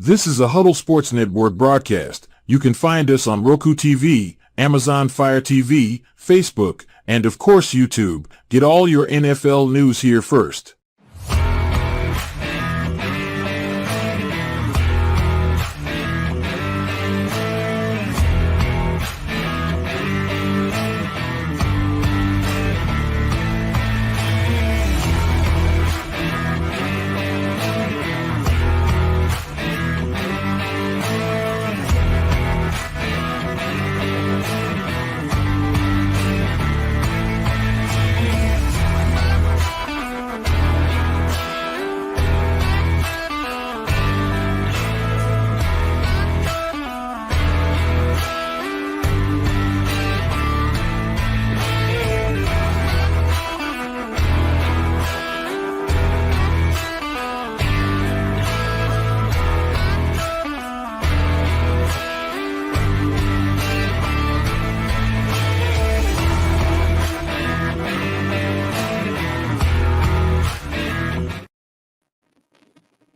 This is a Huddle Sports Network broadcast. You can find us on Roku TV, Amazon Fire TV, Facebook, and of course YouTube. Get all your NFL news here first.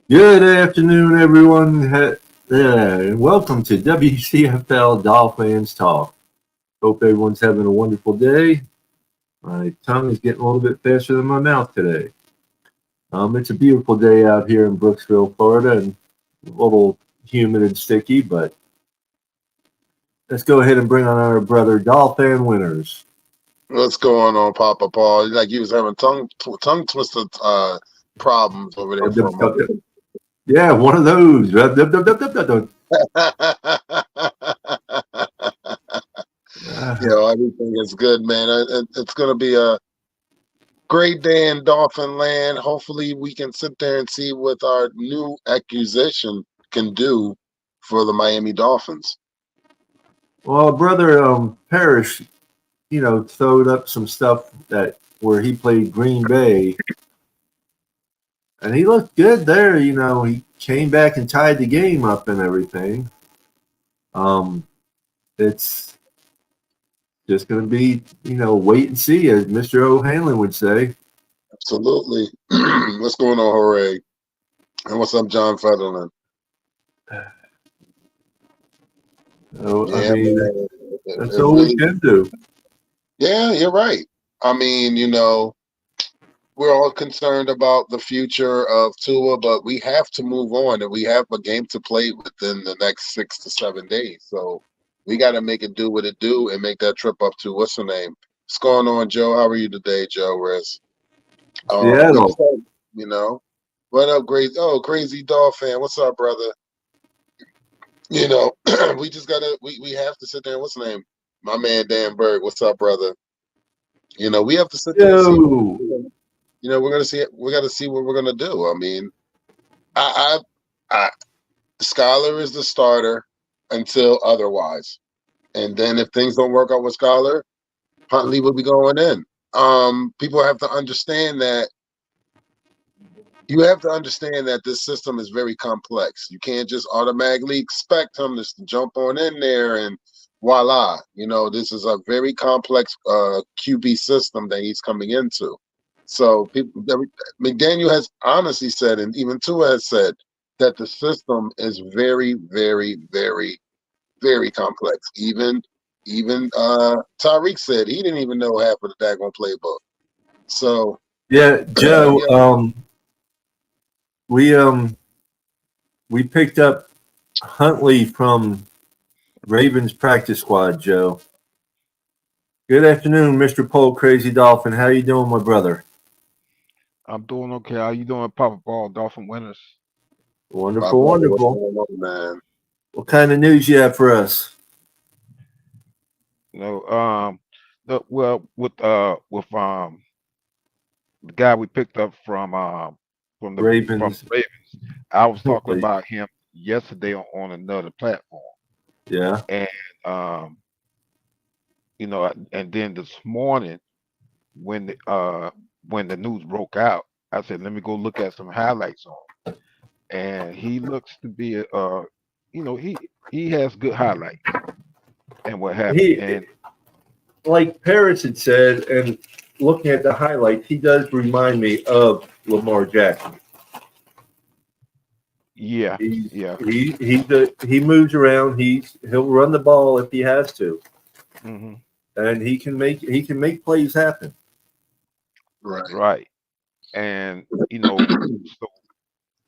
Good afternoon, everyone. Welcome to WCFL Dolphins Talk. Hope everyone's having a wonderful day. My tongue is getting a little bit faster than my mouth today. It's a beautiful day out here in Brooksville, Florida, and a little humid and sticky, but let's go ahead and bring on our brother Dolphin Winners. What's going on, Papa Paul? Like you was having tongue twister problems over there for a moment. Yeah, one of those. Yo, everything is good, man. It's going to be a great day in Dolphin land. Hopefully, we can sit there and see what our new acquisition can do for the Miami Dolphins. Well, brother Parrish, throwed up some stuff where he played Green Bay. And he looked good there, he came back and tied the game up and everything. It's just going to be, wait and see, as Mr. O'Hanlon would say. Absolutely. What's going on, Hooray? And what's up, John Fetterland? That's all we can do. Yeah, you're right. I mean, we're all concerned about the future of Tua, but we have to move on, and we have a game to play within the next 6 to 7 days. So we got to make it do what it do and make that trip up to what's her name? What's going on, Joe? How are you today, Joe? Riz? Seattle. What up, crazy Dolphin? What's up, brother? We just gotta we have to sit there. What's the name? My man Dan Berg. What's up, brother? We have to sit there and see. We're gonna see. We got to see what we're gonna do. I mean, Skylar is the starter until otherwise, and then if things don't work out with Skylar, Huntley will be going in. People have to understand that. You have to understand that this system is very complex. You can't just automatically expect him to jump on in there and voila. This is a very complex QB system that he's coming into. So McDaniel has honestly said, and even Tua has said, that the system is very, very, very, very complex. Even Tyreek said he didn't even know half of the daggone playbook. So yeah, Joe, we picked up Huntley from Ravens practice squad, Joe. Good afternoon, Mr. Pole Crazy Dolphin. How you doing, my brother? I'm doing okay. How you doing, Papa Ball, Dolphin Winners? Wonderful. Man. What kind of news you have for us? With the guy we picked up from the Ravens. I was talking about him yesterday on another platform. Yeah. And and then this morning when the news broke out, I said, let me go look at some highlights on him. And he looks to be he has good highlights and what have you. And like Paris had said, and looking at the highlights, he does remind me of Lamar Jackson. Yeah, He yeah. he moves around. He'll run the ball if he has to, Hmm. and he can make plays happen. Right. Right. And so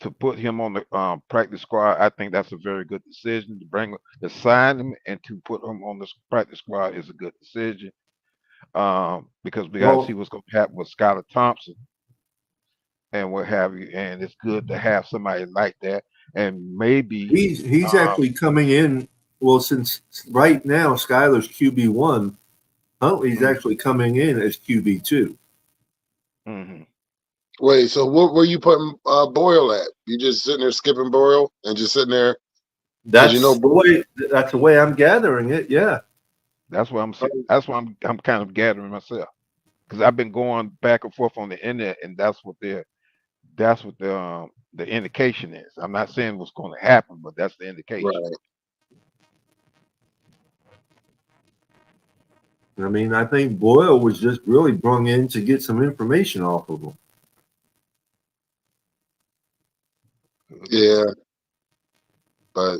to put him on the practice squad, I think that's a very good decision. To sign him and to put him on the practice squad is a good decision. Because we got to see Well, what's going to happen with Skylar Thompson and what have you. And it's good to have somebody like that. And maybe, he's um, actually coming in. Well, since right now Skyler's QB1, Huntley's mm, actually coming in as QB2. mhm. Wait, so what were you putting Boyle at? You just sitting there skipping Boyle and just sitting there because you know That's the way. That's the way I'm gathering it. Yeah. That's what That's what I'm kind of gathering myself because I've been going back and forth on the internet, and that's what the indication is. I'm not saying what's going to happen, but that's the indication. right. I mean, I think Boyle was just really brung in to get some information off of him. Yeah, but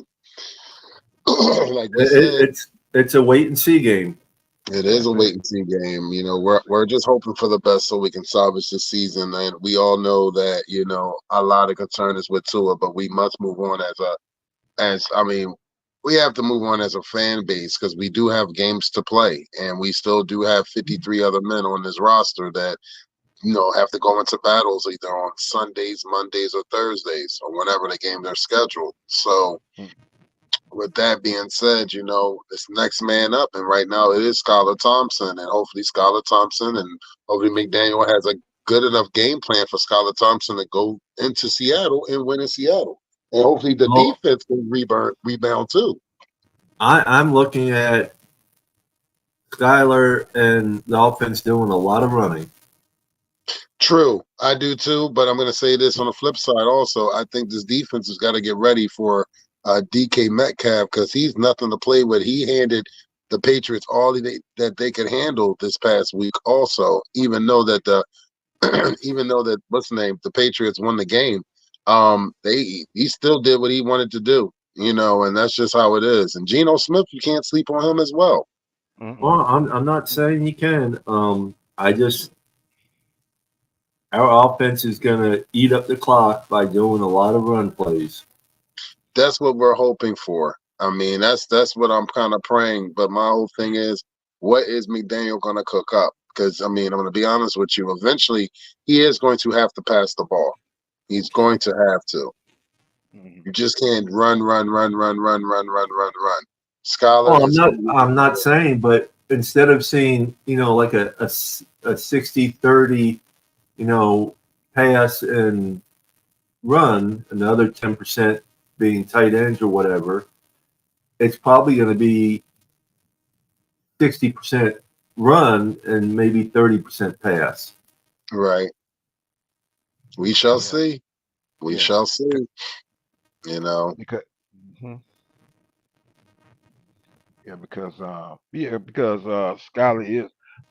like we It, said, it's a wait and see game. it is That's a it. wait and see game. You know, we're just hoping for the best so we can salvage the season. And we all know that a lot of concern is with Tua, but we must move on as I mean, we have to move on as a fan base because we do have games to play, and we still do have 53 other men on this roster that have to go into battles either on Sundays, Mondays, or Thursdays, or whenever the game they're scheduled. So Mm. with that being said, it's next man up, and right now it is Skylar Thompson, and hopefully Skylar Thompson and hopefully McDaniel has a good enough game plan for Skylar Thompson to go into Seattle and win in Seattle, and hopefully the Well, defense can rebound too. I'm looking at Skyler and the offense doing a lot of running. True, I do too, but I'm going to say this on the flip side also. I think this defense has got to get ready for DK Metcalf because he's nothing to play with. He handed the Patriots all that they could handle this past week also, even though that what's the name, the Patriots won the game. He still did what he wanted to do, and that's just how it is. And Geno Smith, you can't sleep on him as well. Well, Mm-mm. I'm not saying you can. I just our offense is going to eat up the clock by doing a lot of run plays. That's what we're hoping for. I mean, that's what I'm kind of praying. But my whole thing is, what is McDaniel going to cook up? Because I mean, I'm going to be honest with you. Eventually, he is going to have to pass the ball. He's going to have to. Mhm. You just can't run. Scholar Well, is going to be. I'm not saying, but instead of seeing, like a 60-30, pass and run, another 10% being tight ends or whatever, it's probably going to be 60% run and maybe 30% pass. Right. We shall Yeah, see. We yeah. shall see. You know. Because mhm. Because Skyler is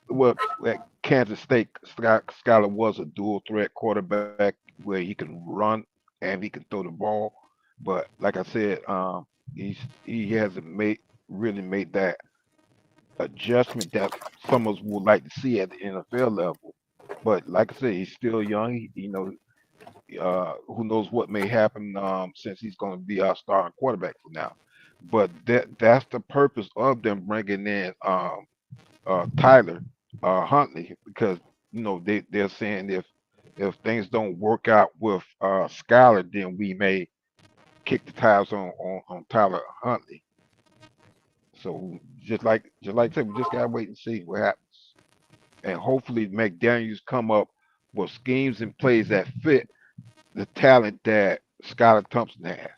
well at Kansas State. Skyler was a dual threat quarterback where he can run and he can throw the ball. But like I said, he hasn't really made that adjustment that some of us would like to see at the NFL level. But like I said, he's still young. Who knows what may happen since he's going to be our starting quarterback for now. But that's the purpose of them bringing in Tyler Huntley because they're saying if things don't work out with Skyler, then we may kick the tires on Tyler Huntley. So just like I said, we just gotta wait and see what happens, and hopefully McDaniel's come up with schemes and plays that fit the talent that Skylar Thompson has.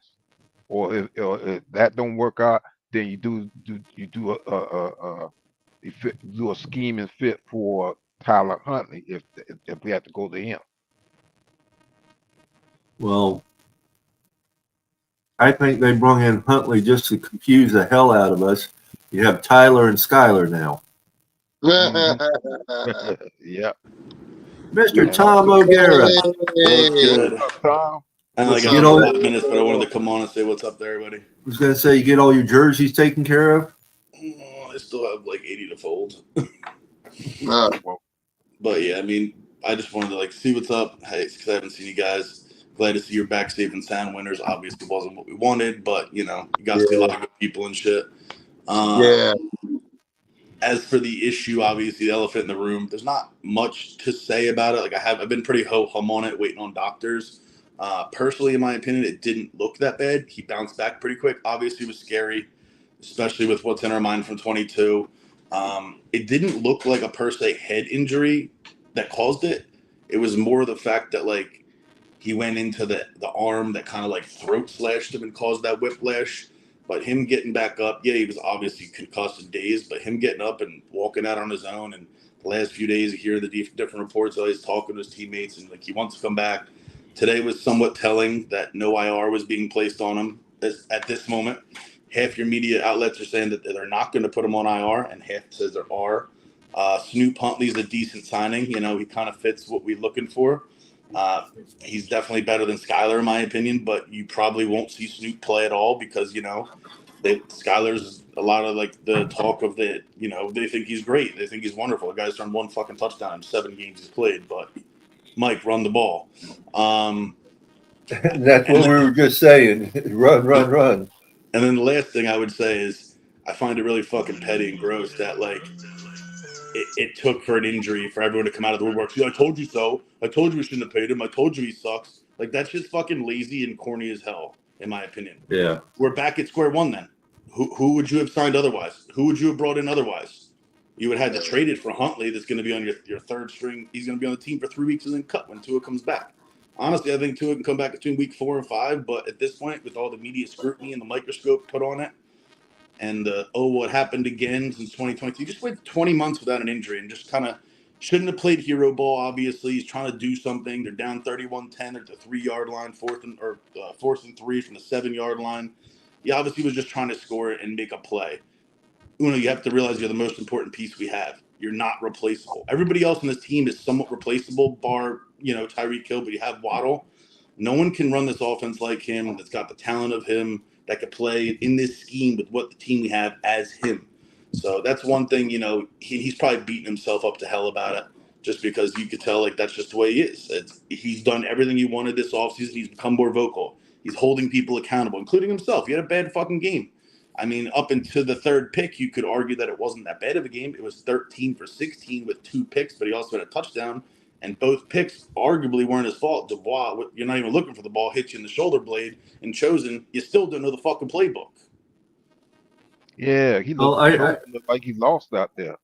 Or if that don't work out, then you do do a scheme and fit for Tyler Huntley if we have to go to him. Well, I think they brought in Huntley just to confuse the hell out of us. You have Tyler and Skyler now. Hmm. Yeah. Mr. And Tom also, O'Gara. What's Hey, good? what's up, Tom? And What's like up, I man? have 5 minutes, but I wanted to come on and say what's up to everybody. I was gonna say you get all your jerseys taken care of. I still have like 80 to fold. Uh, But yeah, I mean, I just wanted to like see what's up. Hey, because I haven't seen you guys. Glad to see you're back safe and sound. Winners obviously wasn't what we wanted, but you know, you got to see a lot of good people and shit. yeah. As for the issue, obviously the elephant in the room, there's not much to say about it. Like I've been pretty ho-hum on it, waiting on doctors. Personally, in my opinion, it didn't look that bad. He bounced back pretty quick. Obviously, it was scary, especially with what's in our mind from 22. It didn't look like a per se head injury that caused it. It was more the fact that like he went into the arm that kind of like throat slashed him and caused that whiplash. But him getting back up, yeah, he was obviously concussed and dazed, but him getting up and walking out on his own, and the last few days, you hear the different reports, he's talking to his teammates, and like he wants to come back. Today was somewhat telling that no IR was being placed on him at this moment. Half your media outlets are saying that they're not going to put him on IR, and half says there are. Snoop Huntley's a decent signing. You know, he kind of fits what we're looking for. He's definitely better than Skyler, in my opinion, but you probably won't see Snoop play at all because, you know, Skyler's a lot of like the talk of the, you know, they think he's great. They think he's wonderful. The guy's thrown one fucking touchdown in 7 games he's played, but Mike, run the ball. That's what we were just saying. Run, run, run. And then the last thing I would say is I find it really fucking petty and gross that like it took for an injury for everyone to come out of the woodwork. See, I told you so. I told you we shouldn't have paid him. I told you he sucks. Like that's just fucking lazy and corny as hell, in my opinion. Yeah. We're back at square one then. Who would you have signed otherwise? Who would you have brought in otherwise? You would have had to trade it for Huntley. That's going to be on your third string. He's going to be on the team for 3 weeks and then cut when Tua comes back. Honestly, I think Tua can come back between week 4 and 5. But at this point, with all the media scrutiny and the microscope put on it, and what happened again since 2022, you just went 20 months without an injury and just kind of shouldn't have played hero ball. Obviously, he's trying to do something. They're down 31-10 at the 3-yard line, fourth and 3 from the 7-yard line. He obviously was just trying to score and make a play. Uno, you have to realize you're the most important piece we have. You're not replaceable. Everybody else on this team is somewhat replaceable, bar, you know, Tyreek Hill, but you have Waddle. No one can run this offense like him that's got the talent of him that could play in this scheme with what the team we have as him. So that's one thing, you know, he's probably beating himself up to hell about it just because you could tell like that's just the way he is. He's done everything he wanted this offseason. He's become more vocal. He's holding people accountable, including himself. He had a bad fucking game. I mean, up into the third pick, you could argue that it wasn't that bad of a game. It was 13 for 16 with 2 picks, but he also had a touchdown. And both picks arguably weren't his fault. Dubois, you're not even looking for the ball, hits you in the shoulder blade, and Chosen, you still don't know the fucking playbook. Yeah, he Well, looked like he lost out there.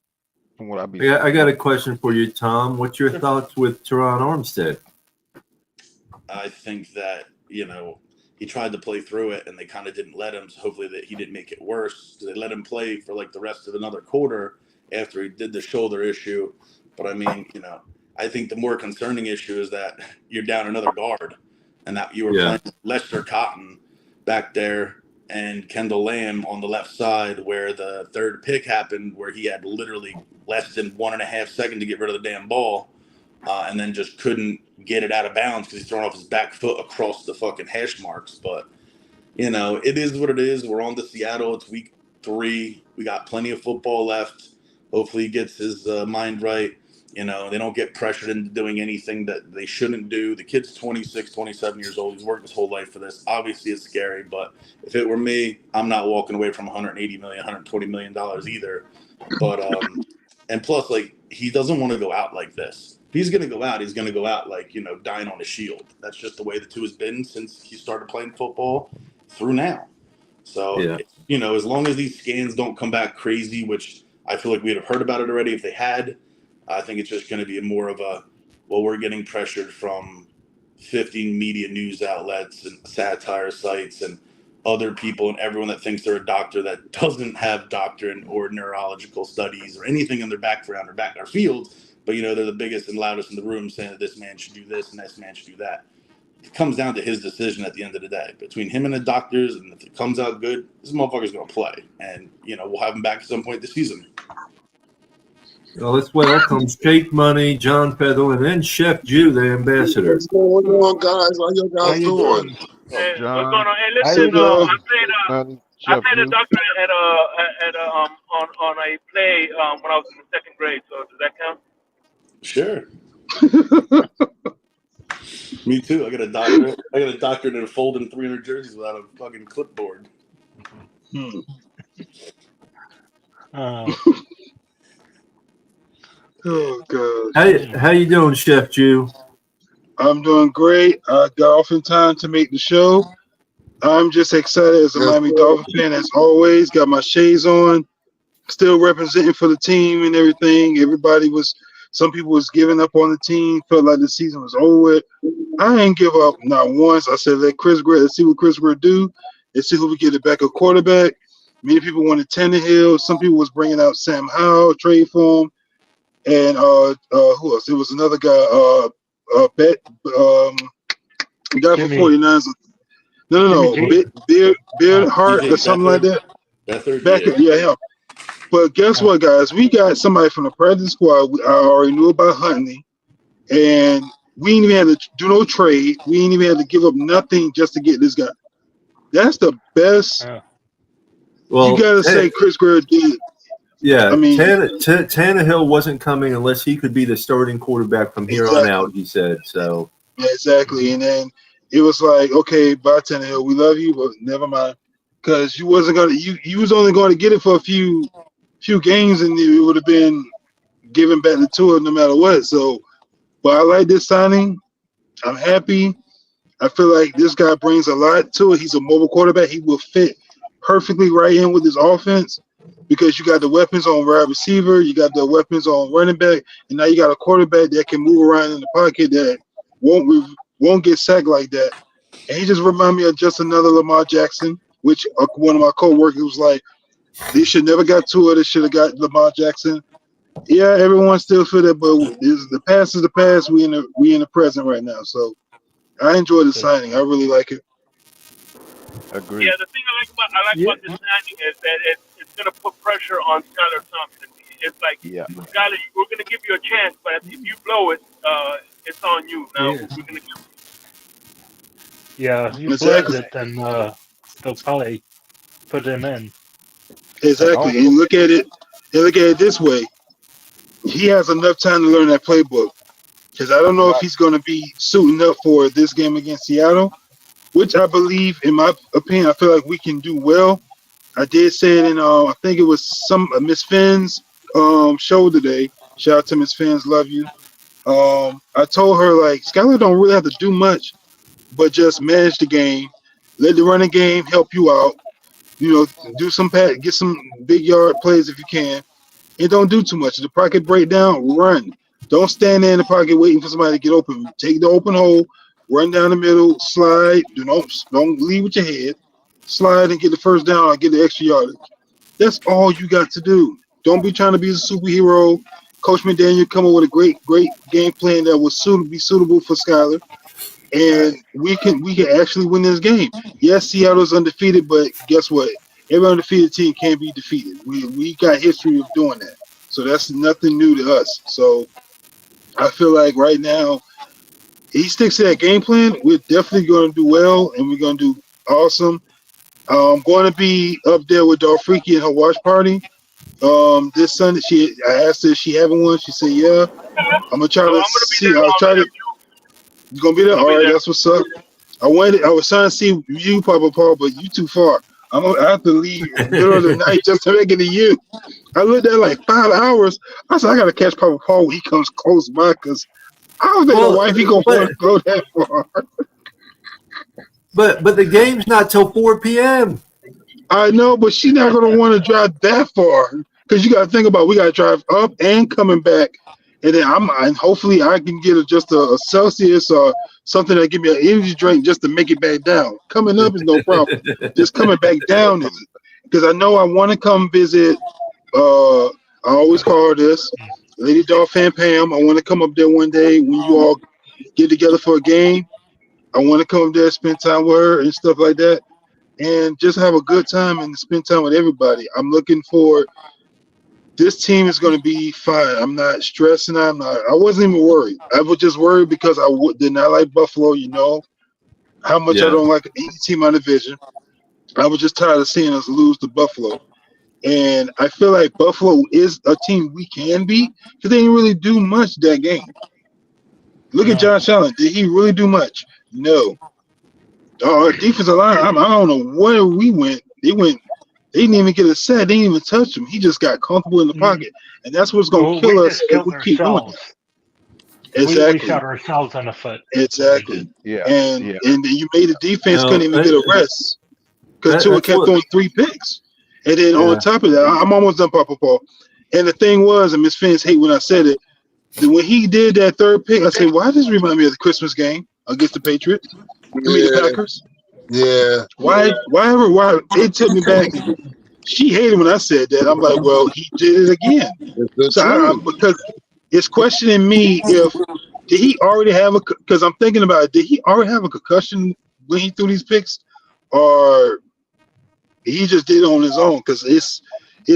From what I got a question for you, Tom. What's your thoughts with Teron Armstead? I think that, you know, he tried to play through it and they kind of didn't let him. So hopefully that he didn't make it worse. They let him play for like the rest of another quarter after he did the shoulder issue. But I mean, you know, I think the more concerning issue is that you're down another guard and that you were playing Lester Cotton back there and Kendall Lamb on the left side where the third pick happened, where he had literally less than 1.5 seconds to get rid of the damn ball. And then just couldn't get it out of bounds because he's thrown off his back foot across the fucking hash marks. But, you know, it is what it is. We're on to Seattle. It's week 3. We got plenty of football left. Hopefully he gets his mind right. You know, they don't get pressured into doing anything that they shouldn't do. The kid's 26, 27 years old. He's worked his whole life for this. Obviously, it's scary. But if it were me, I'm not walking away from $180 million, $120 million either. But, and plus, like, he doesn't want to go out like this. If he's going to go out, he's going to go out like, you know, dying on a shield. That's just the way the two has been since he started playing football through now. So, you know, as long as these scans don't come back crazy, which I feel like we'd have heard about it already if they had, I think it's just going to be more of a, well, we're getting pressured from 15 media news outlets and satire sites and other people and everyone that thinks they're a doctor that doesn't have doctorate or neurological studies or anything in their background or back our field. But, you know, they're the biggest and loudest in the room saying that this man should do this and this man should do that. It comes down to his decision at the end of the day. Between him and the doctors, and if it comes out good, this motherfucker's going to play. And, you know, we'll have him back at some point this season. Well, let's welcome Shake Money, John Feather, and then Chef Jew, the ambassador. What's going on, guys? How you How guys you doing? doing, Hey, what's going John? on? Hey, How listen, you doing, I Chef played a Juice? doctor on a play when I was in the second grade. So does that count? Sure. Me too. I got a doctorate. I got a doctorate in folding 300 jerseys without a fucking clipboard. Hmm. Oh gosh. How you doing, Chef Jew? I'm doing great. I got off in time to make the show. I'm just excited as a Yes, Miami sir. Dolphin fan as always. Got my shades on, still representing for the team and everything. Some people was giving up on the team, felt like the season was over. I ain't give up not once. I said let's see what Chris Greer do. Let's see who we get a backup quarterback. Many people wanted Tannehill. Some people was bringing out Sam Howell, trade for him. And who else? There was another guy, Bet, guy for Jimmy. 49ers. No. Jimmy G. Beard Hart DJ or something like that. Beathard, Back, yeah. yeah, him. But guess what, guys? We got somebody from the practice squad. I already knew about Huntley, and we ain't even had to do no trade. We ain't even had to give up nothing just to get this guy. That's the best. Well, You gotta say Chris Greer did. yeah, I mean, Tannehill wasn't coming unless he could be the starting quarterback from here on out, he said. So exactly. And then it was like, okay, bye Tannehill, we love you, but never mind, because you wasn't gonna you was only going to get it for a few games, and it would have been given back to Tua no matter what. So, but I like this signing. I'm happy. I feel like this guy brings a lot to it. He's a mobile quarterback. He will fit perfectly right in with this offense because you got the weapons on wide receiver, you got the weapons on running back, and now you got a quarterback that can move around in the pocket that won't get sacked like that. And he just reminded me of just another Lamar Jackson, which one of my coworkers was like, they should never got to it. They should have got Lamar Jackson. Yeah, everyone still feel that, but the past is the past. We in the present right now. So I enjoy the signing. I really like it. Agree. Yeah, the thing I like about this signing is that it's going to put pressure on Skylar Thompson. It's like, Yeah. Skylar, we're going to give you a chance, but if you blow it, it's on you. Now we're going to give. Yeah, you Exactly. blows it, then they'll probably put him in. Exactly. And look at it this way. He has enough time to learn that playbook. Because I don't know if he's going to be suiting up for this game against Seattle, which I believe, in my opinion, I feel like we can do well. I did say it in, I think it was some Miss Finn's show today. Shout out to Miss Finn's, love you. I told her, like, Skylar don't really have to do much, but just manage the game. Let the running game help you out. You know, get some big yard plays if you can. And don't do too much. If the pocket break down, run. Don't stand there in the pocket waiting for somebody to get open. Take the open hole, run down the middle, slide. Don't lead with your head. Slide and get the first down or get the extra yardage. That's all you got to do. Don't be trying to be a superhero. Coach McDaniel come up with a great game plan that will be suitable for Skylar. And we can actually win this game. Yes, Seattle's undefeated, but guess what? Every undefeated team can be defeated. We got history of doing that. So that's nothing new to us. So I feel like right now, he sticks to that game plan. We're definitely going to do well, and we're going to do awesome. I'm going to be up there with Dolfreaky and her watch party this Sunday. I asked her if she having one. She said, yeah. I'm going to try to see. I'll try to. You going to be there? All right, that's what's up. I was trying to see you, Papa Paul, but you too far. I have to leave middle of the night just to make it to you. I looked at like 5 hours. I said, I got to catch Papa Paul when he comes close by because I don't think my wife he going to go that far. But the game's not till 4 p.m. I know, but she's not going to want to drive that far because you got to think about we got to drive up and coming back. And then and hopefully I can get just a Celsius or something that give me an energy drink just to make it back down. Coming up is no problem. Just coming back down is because I know I want to come visit. I always call her this Lady Dolphin Pam. I want to come up there one day when you all get together for a game. I want to come up there, spend time with her and stuff like that, and just have a good time and spend time with everybody. I'm looking forward this team is going to be fine. I'm not stressing. I wasn't even worried. I was just worried because I did not like Buffalo. You know how much I don't like any team on the division. I was just tired of seeing us lose to Buffalo. And I feel like Buffalo is a team we can beat because they didn't really do much that game. Look at Josh Allen. Did he really do much? No. Our defensive line, I don't know where we went. They didn't even get a set. They didn't even touch him. He just got comfortable in the pocket. And that's what's going to kill us if we keep doing it. Exactly. We shot ourselves in the foot. Exactly. Yeah. And you made the defense couldn't even get a rest because Tua kept throwing 3 picks. And then on top of that, I'm almost done, Papa Paul. And the thing was, and Miss Fins hate when I said it, that when he did that 3rd pick, I said, why does this remind me of the Christmas game against the Patriots? The Packers. Yeah. Why? It took me back. She hated when I said that. I'm like, well, he did it again. So because it's questioning me if did he already have because I'm thinking about it, did he already have a concussion when he threw these picks, or he just did it on his own? Because it's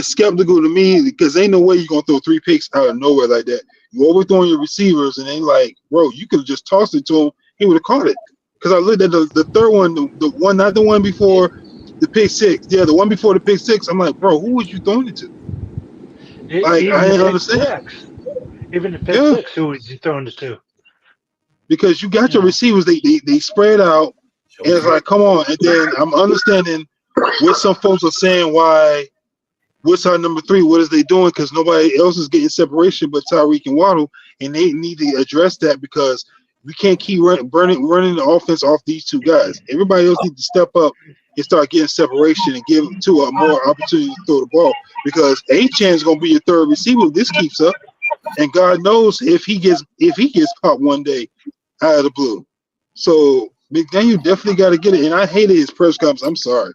skeptical to me because ain't no way you're gonna throw 3 picks out of nowhere like that. You overthrowing your receivers and they like, bro, you could have just tossed it to him. He would have caught it. Because I looked at the third one, the one, not the one before the pick 6. Yeah, the one before the pick 6. I'm like, bro, who was you throwing it to? I didn't understand. Even the pick 6, who was you throwing it to? Because you got your receivers, they spread out, and it's like, come on. And then I'm understanding what some folks are saying. Why? What's our number 3? What is they doing? Because nobody else is getting separation but Tyreek and Waddle, and they need to address that because we can't keep running the offense off these 2 guys. Everybody else needs to step up and start getting separation and give Tua more opportunity to throw the ball because Achane is going to be your 3rd receiver if this keeps up, and God knows if he gets caught one day out of the blue. So McDaniel definitely got to get it, and I hated his press conference. I'm sorry.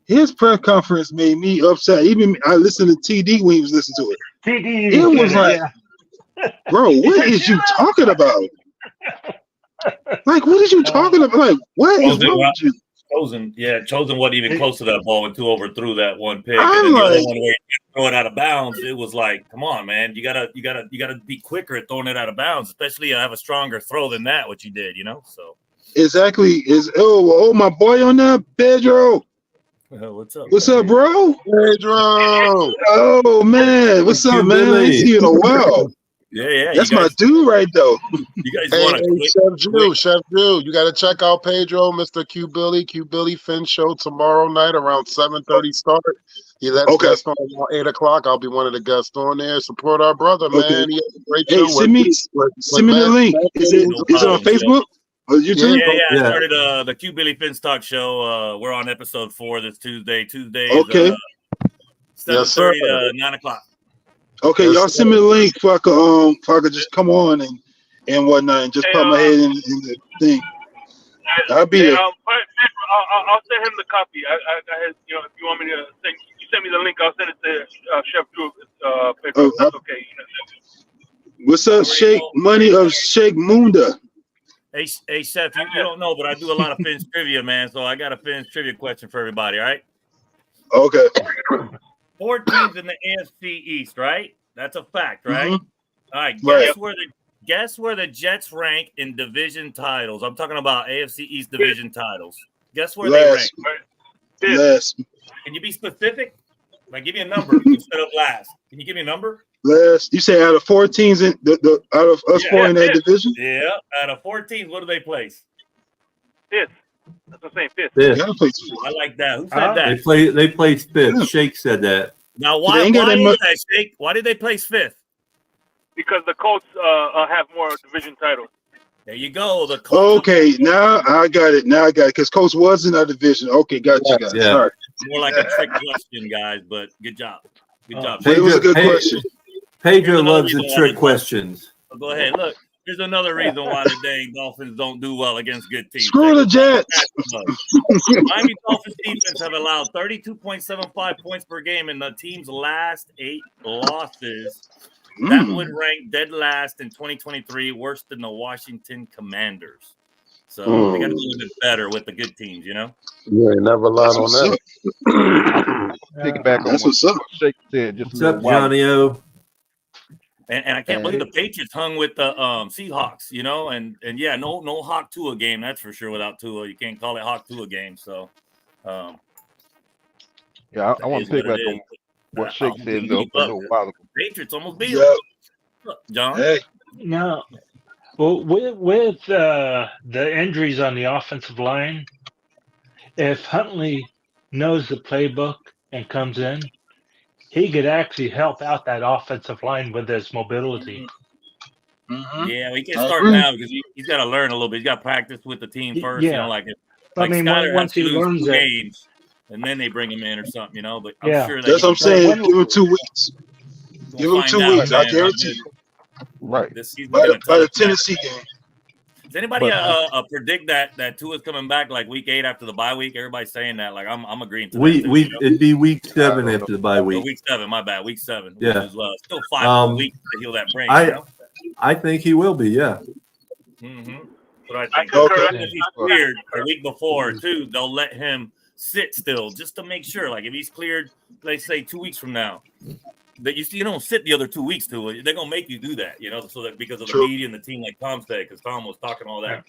His press conference made me upset. Even I listened to TD when he was listening to it. TD, it was like, bro, what is you talking about? Like, what is you talking about? Like, what is wrong with you? Chosen wasn't even close to that ball when Tua overthrew that one pick. I'm and then the like, other one where he throw it out of bounds, it was like, come on, man, you gotta be quicker at throwing it out of bounds, especially have a stronger throw than that. What you did, So exactly my boy on that, Pedro. What's up? What's up, bro? Pedro. Oh man, what's up, man? I ain't seen you in a while. Yeah. That's my dude right though. You guys Chef Drew, you got to check out Pedro, Mr. Q Billy Finn show tomorrow night around 7:30 start. He lets guests on about 8 o'clock. I'll be one of the guests on there. Support our brother, man. He has a great show. Send me the link. Is it on Facebook? Or YouTube? Yeah. I started the Q Billy Finn's Talk Show. We're on episode 4 this Tuesday. Okay. 7:30 to 9 o'clock. Okay, y'all send me the link so I could just come on and whatnot and just put my head in the thing. I'll be there. I'll send him the copy. I if you want me to send, you send me the link. I'll send it to Chef Drew. That's okay. What's up, Sheikh Money of Sheikh Munda? Hey, Chef, you don't know, but I do a lot of Finn's trivia, man. So I got a Finn's trivia question for everybody. All right. Okay. 4 teams in the AFC East, right? That's a fact, right? Mm-hmm. All right. Guess where the Jets rank in division titles? I'm talking about AFC East division titles. Guess where they rank? Last. Can you be specific? Like, give me a number instead of last. Can you give me a number? Last. You say out of 4 teams in out of us 4 in that division? Yeah. Out of 4 teams, what do they place? 5th. That's what I'm saying. 5th. I like that. Who said that? They placed 5th. Yeah. Shake said that. Now, why is that, Shake? Why did they place 5th? Because the Colts have more division titles. There you go. The Colts. Okay, now I got it. Because Colts was in our division. Okay, got you guys. Yeah. Sorry. More like a trick question, guys, but good job. Good job. It was a good question. Pedro loves the trick questions. Go ahead. Look, here's another reason why the dang Dolphins don't do well against good teams. Screw the Jets. Miami Dolphins defense have allowed 32.75 points per game in the team's last 8 losses. That would rank dead last in 2023, worse than the Washington Commanders. So they got to do a little bit better with the good teams, Yeah, never lied on that. piggyback on That's what's up. what Shake said just a What's little up, while ago. Johnny O? And I can't believe the Hey. Patriots hung with the Seahawks, you know, and yeah, no Hawk Tua game, that's for sure. Without Tua, you can't call it Hawk Tua game. So, Yeah, I that want is to what it piggyback is. on what I Shake hope said we a keep up. little while ago. Patriots almost beat Yep. them. John. Hey. Now, well, with the injuries on the offensive line, if Huntley knows the playbook and comes in, he could actually help out that offensive line with his mobility. Mm-hmm. Yeah, he can I start agree. now because he's got to learn a little bit. He's got to practice with the team first. You know, Yeah. like I mean, Skyler has once to he lose learns 2 it, games, and then they bring him in or something. You know, but I'm Yeah. sure that That's what I'm saying. when- Give him 2 weeks. we'll Give him find 2 out, weeks. I man, how guarantee good you. Right. this season's By gonna the tell us, man. Tennessee game. Does anybody But predict that Tua's coming back like week 8 after the bye week? Everybody's saying that. Like I'm agreeing to that too. It'd be week 7 don't know. after the bye Oh, week. week 7, my bad. Week 7, which Yeah. is still 5 more Um, weeks to heal that brain. You know. I think he will be. Yeah. Mm-hmm. But I I think concur. Okay. even if he's cleared a week before too, they'll let him sit still just to make sure. Like if he's cleared, let's say 2 weeks from now, that you don't sit the other 2 weeks to they're gonna make you do that, you know, so that because of the True. media and the team, like Tom said, because Tom was talking all that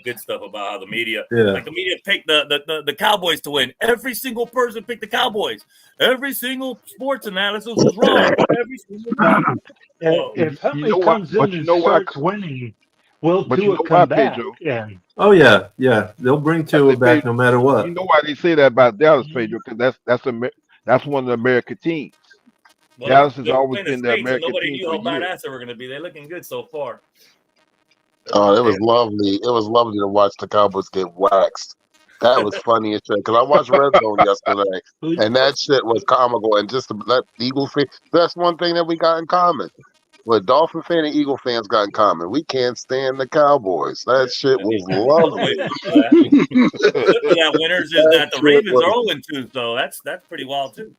good stuff about how the media, Yeah. like the media picked the Cowboys to win. Every single person picked the Cowboys. Every single sports analysis was wrong. Every single time. So, if Huntley You know what? comes in But you and know why? starts winning, will But you Tua know why, come back? Pedro? And Oh yeah. Yeah. They'll bring Tua back no matter what. You know why they say that about Dallas, Pedro? Because that's one of the American teams. well, Dallas has they're always playing the been the States, and American nobody team knew for how years. badass they were going to be. They're looking good so far. Oh, it was lovely. It was lovely to watch the Cowboys get waxed. That was funny as shit. Because I watched Red Zone yesterday, and that shit was comical. And just to let Eagle fan, that's one thing that we got in common. What Dolphin fan and Eagle fans got in common. We can't stand the Cowboys. That shit was lovely. That winners is that the Ravens are 0-2, so that's pretty wild too.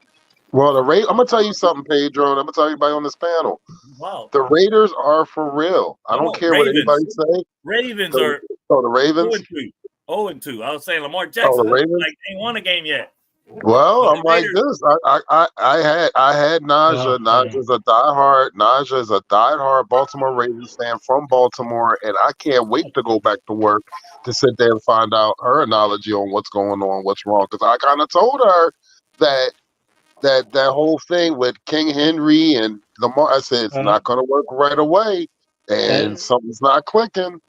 Well, I'm gonna tell you something, Pedro, and I'm gonna tell everybody on this panel. Wow. The Raiders are for real. I don't care what anybody say. Ravens are the Ravens 0-2. 0-2. I was saying Lamar Jackson ain't won a game yet. Well, But I'm like this. I had Naja. Naja's a diehard Baltimore Ravens fan from Baltimore, and I can't wait to go back to work to sit there and find out her analogy on what's going on, what's wrong. Because I kind of told her that whole thing with King Henry and Lamar. I said it's not going to work right away, and something's not clicking.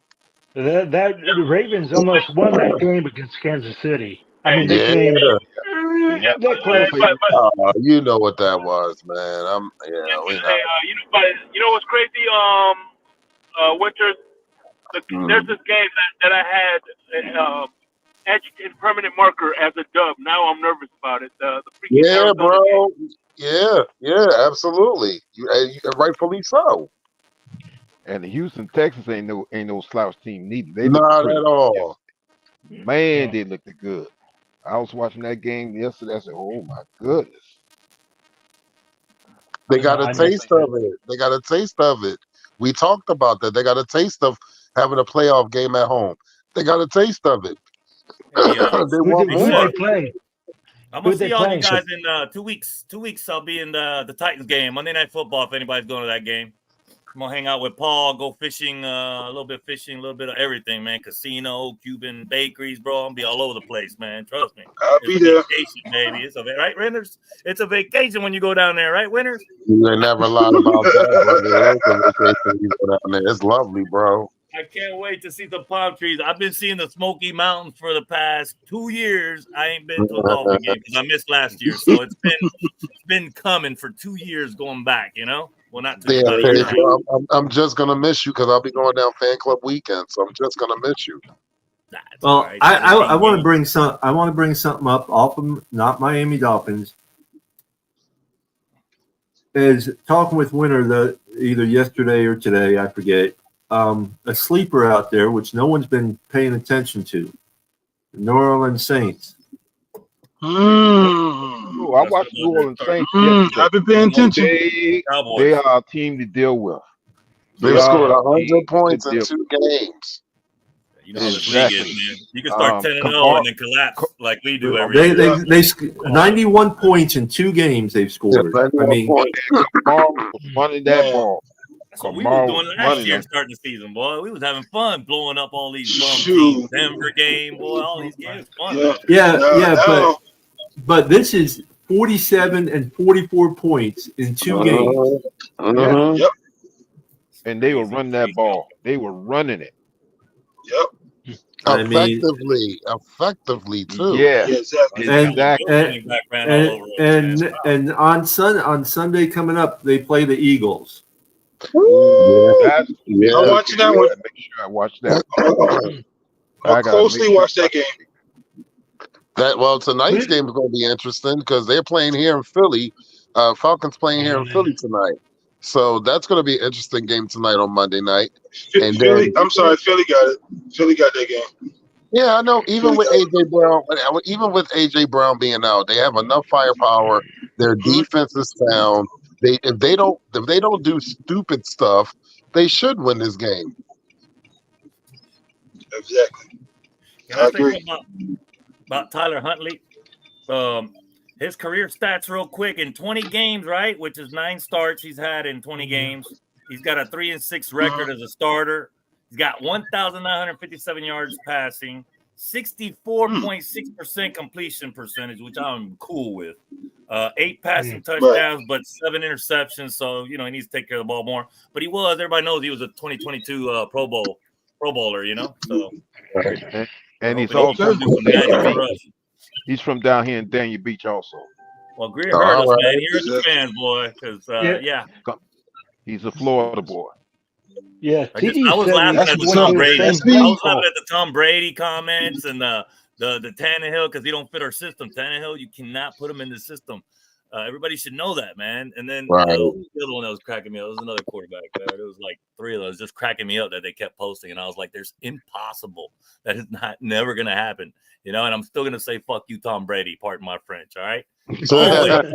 The Ravens almost won that game against Kansas City. I mean, they came that close. You know what that was, man. You know what's crazy? Winters. There's this game that I had etched in permanent marker as a dub. Now I'm nervous about it. The freaking Arizona bro. game. Yeah, absolutely. Rightfully so. And the Houston Texans ain't no slouch team neither. They Not at all. Man, they looked good. I was watching that game yesterday. I said, "Oh my goodness." They got a taste of it. They got a taste of it. We talked about that. They got a taste of having a playoff game at home. They got a taste of it. Hey, they want who more. they play? I'm gonna see all you guys in 2 weeks. 2 weeks, I'll be in the Titans game, Monday Night Football. If anybody's going to that game, I'm gonna hang out with Paul, go fishing, a little bit of everything, man. Casino, Cuban bakeries, bro. I'm gonna be all over the place, man. Trust me. I'll be there. Vacation, baby. It's right, Winters. It's a vacation when you go down there, right, Winters? You ain't never lied about that, brother. It's a vacation you go down there. It's lovely, bro. I can't wait to see the palm trees. I've been seeing the Smoky Mountains for the past 2 years. I ain't been to a Dolphin game because I missed last year. So it's been coming for 2 years going back, you know? Well, not 2 years. I'm just gonna miss you because I'll be going down fan club weekend, so I'm just gonna miss you. Well, right. I want to bring something up off of not Miami Dolphins. Is talking with Winter either yesterday or today, I forget. A sleeper out there, which no one's been paying attention to. The New Orleans Saints. Oh, I watched New Orleans Saints. I've been paying attention. They are a team to deal with. They've scored 100 points in 2 games. You know how this league Exactly. is, man. You can start 10-0 and then collapse like we do every They year. they 91 points in 2 games they've scored. I mean, Kamara was running that ball. That's what we were doing last year, starting the season, boy. We was having fun blowing up all these bum teams. Denver game, boy, all these games, fun. But this is 47 and 44 points in 2 games. Yep. And they were running that ball. They were running it. Yep. Effectively too. Yeah, exactly. And on Sunday coming up, they play the Eagles. I'm watching that one. Make sure I watch that. I'll closely watch that game. Tonight's game is going to be interesting because they're playing here in Philly. Falcons playing here in Philly tonight. So that's going to be an interesting game tonight on Monday night. And Philly got it. Philly got that game. Yeah, I know. Even with AJ Brown being out, they have enough firepower. Their defense is sound. If they don't do stupid stuff, they should win this game. Exactly. Can I say something about Tyler Huntley? His career stats real quick. In 20 games, right, which is 9 starts he's had in 20 games. He's got a 3-6 record as a starter. He's got 1,957 yards passing, 64.6% completion percentage, which I'm cool with. 8 passing touchdowns, but 7 interceptions. So, he needs to take care of the ball more. But everybody knows he was a 2022 Pro Bowler, So, and he's also he's from down here in Dania Beach also. Well, Greer heard us, man. Here's the fans, boy. Because, he's a Florida boy. Yeah, I was laughing at the Tom Brady. I was laughing at the Tom Brady comments and the Tannehill because he don't fit our system. Tannehill, you cannot put him in the system. Everybody should know that, man. And then the other one that was cracking me up, it was another quarterback. It was like 3 of those just cracking me up that they kept posting, and I was like, "There's impossible. That is never gonna happen." And I'm still gonna say, "Fuck you, Tom Brady." Pardon my French. All right. Always, man.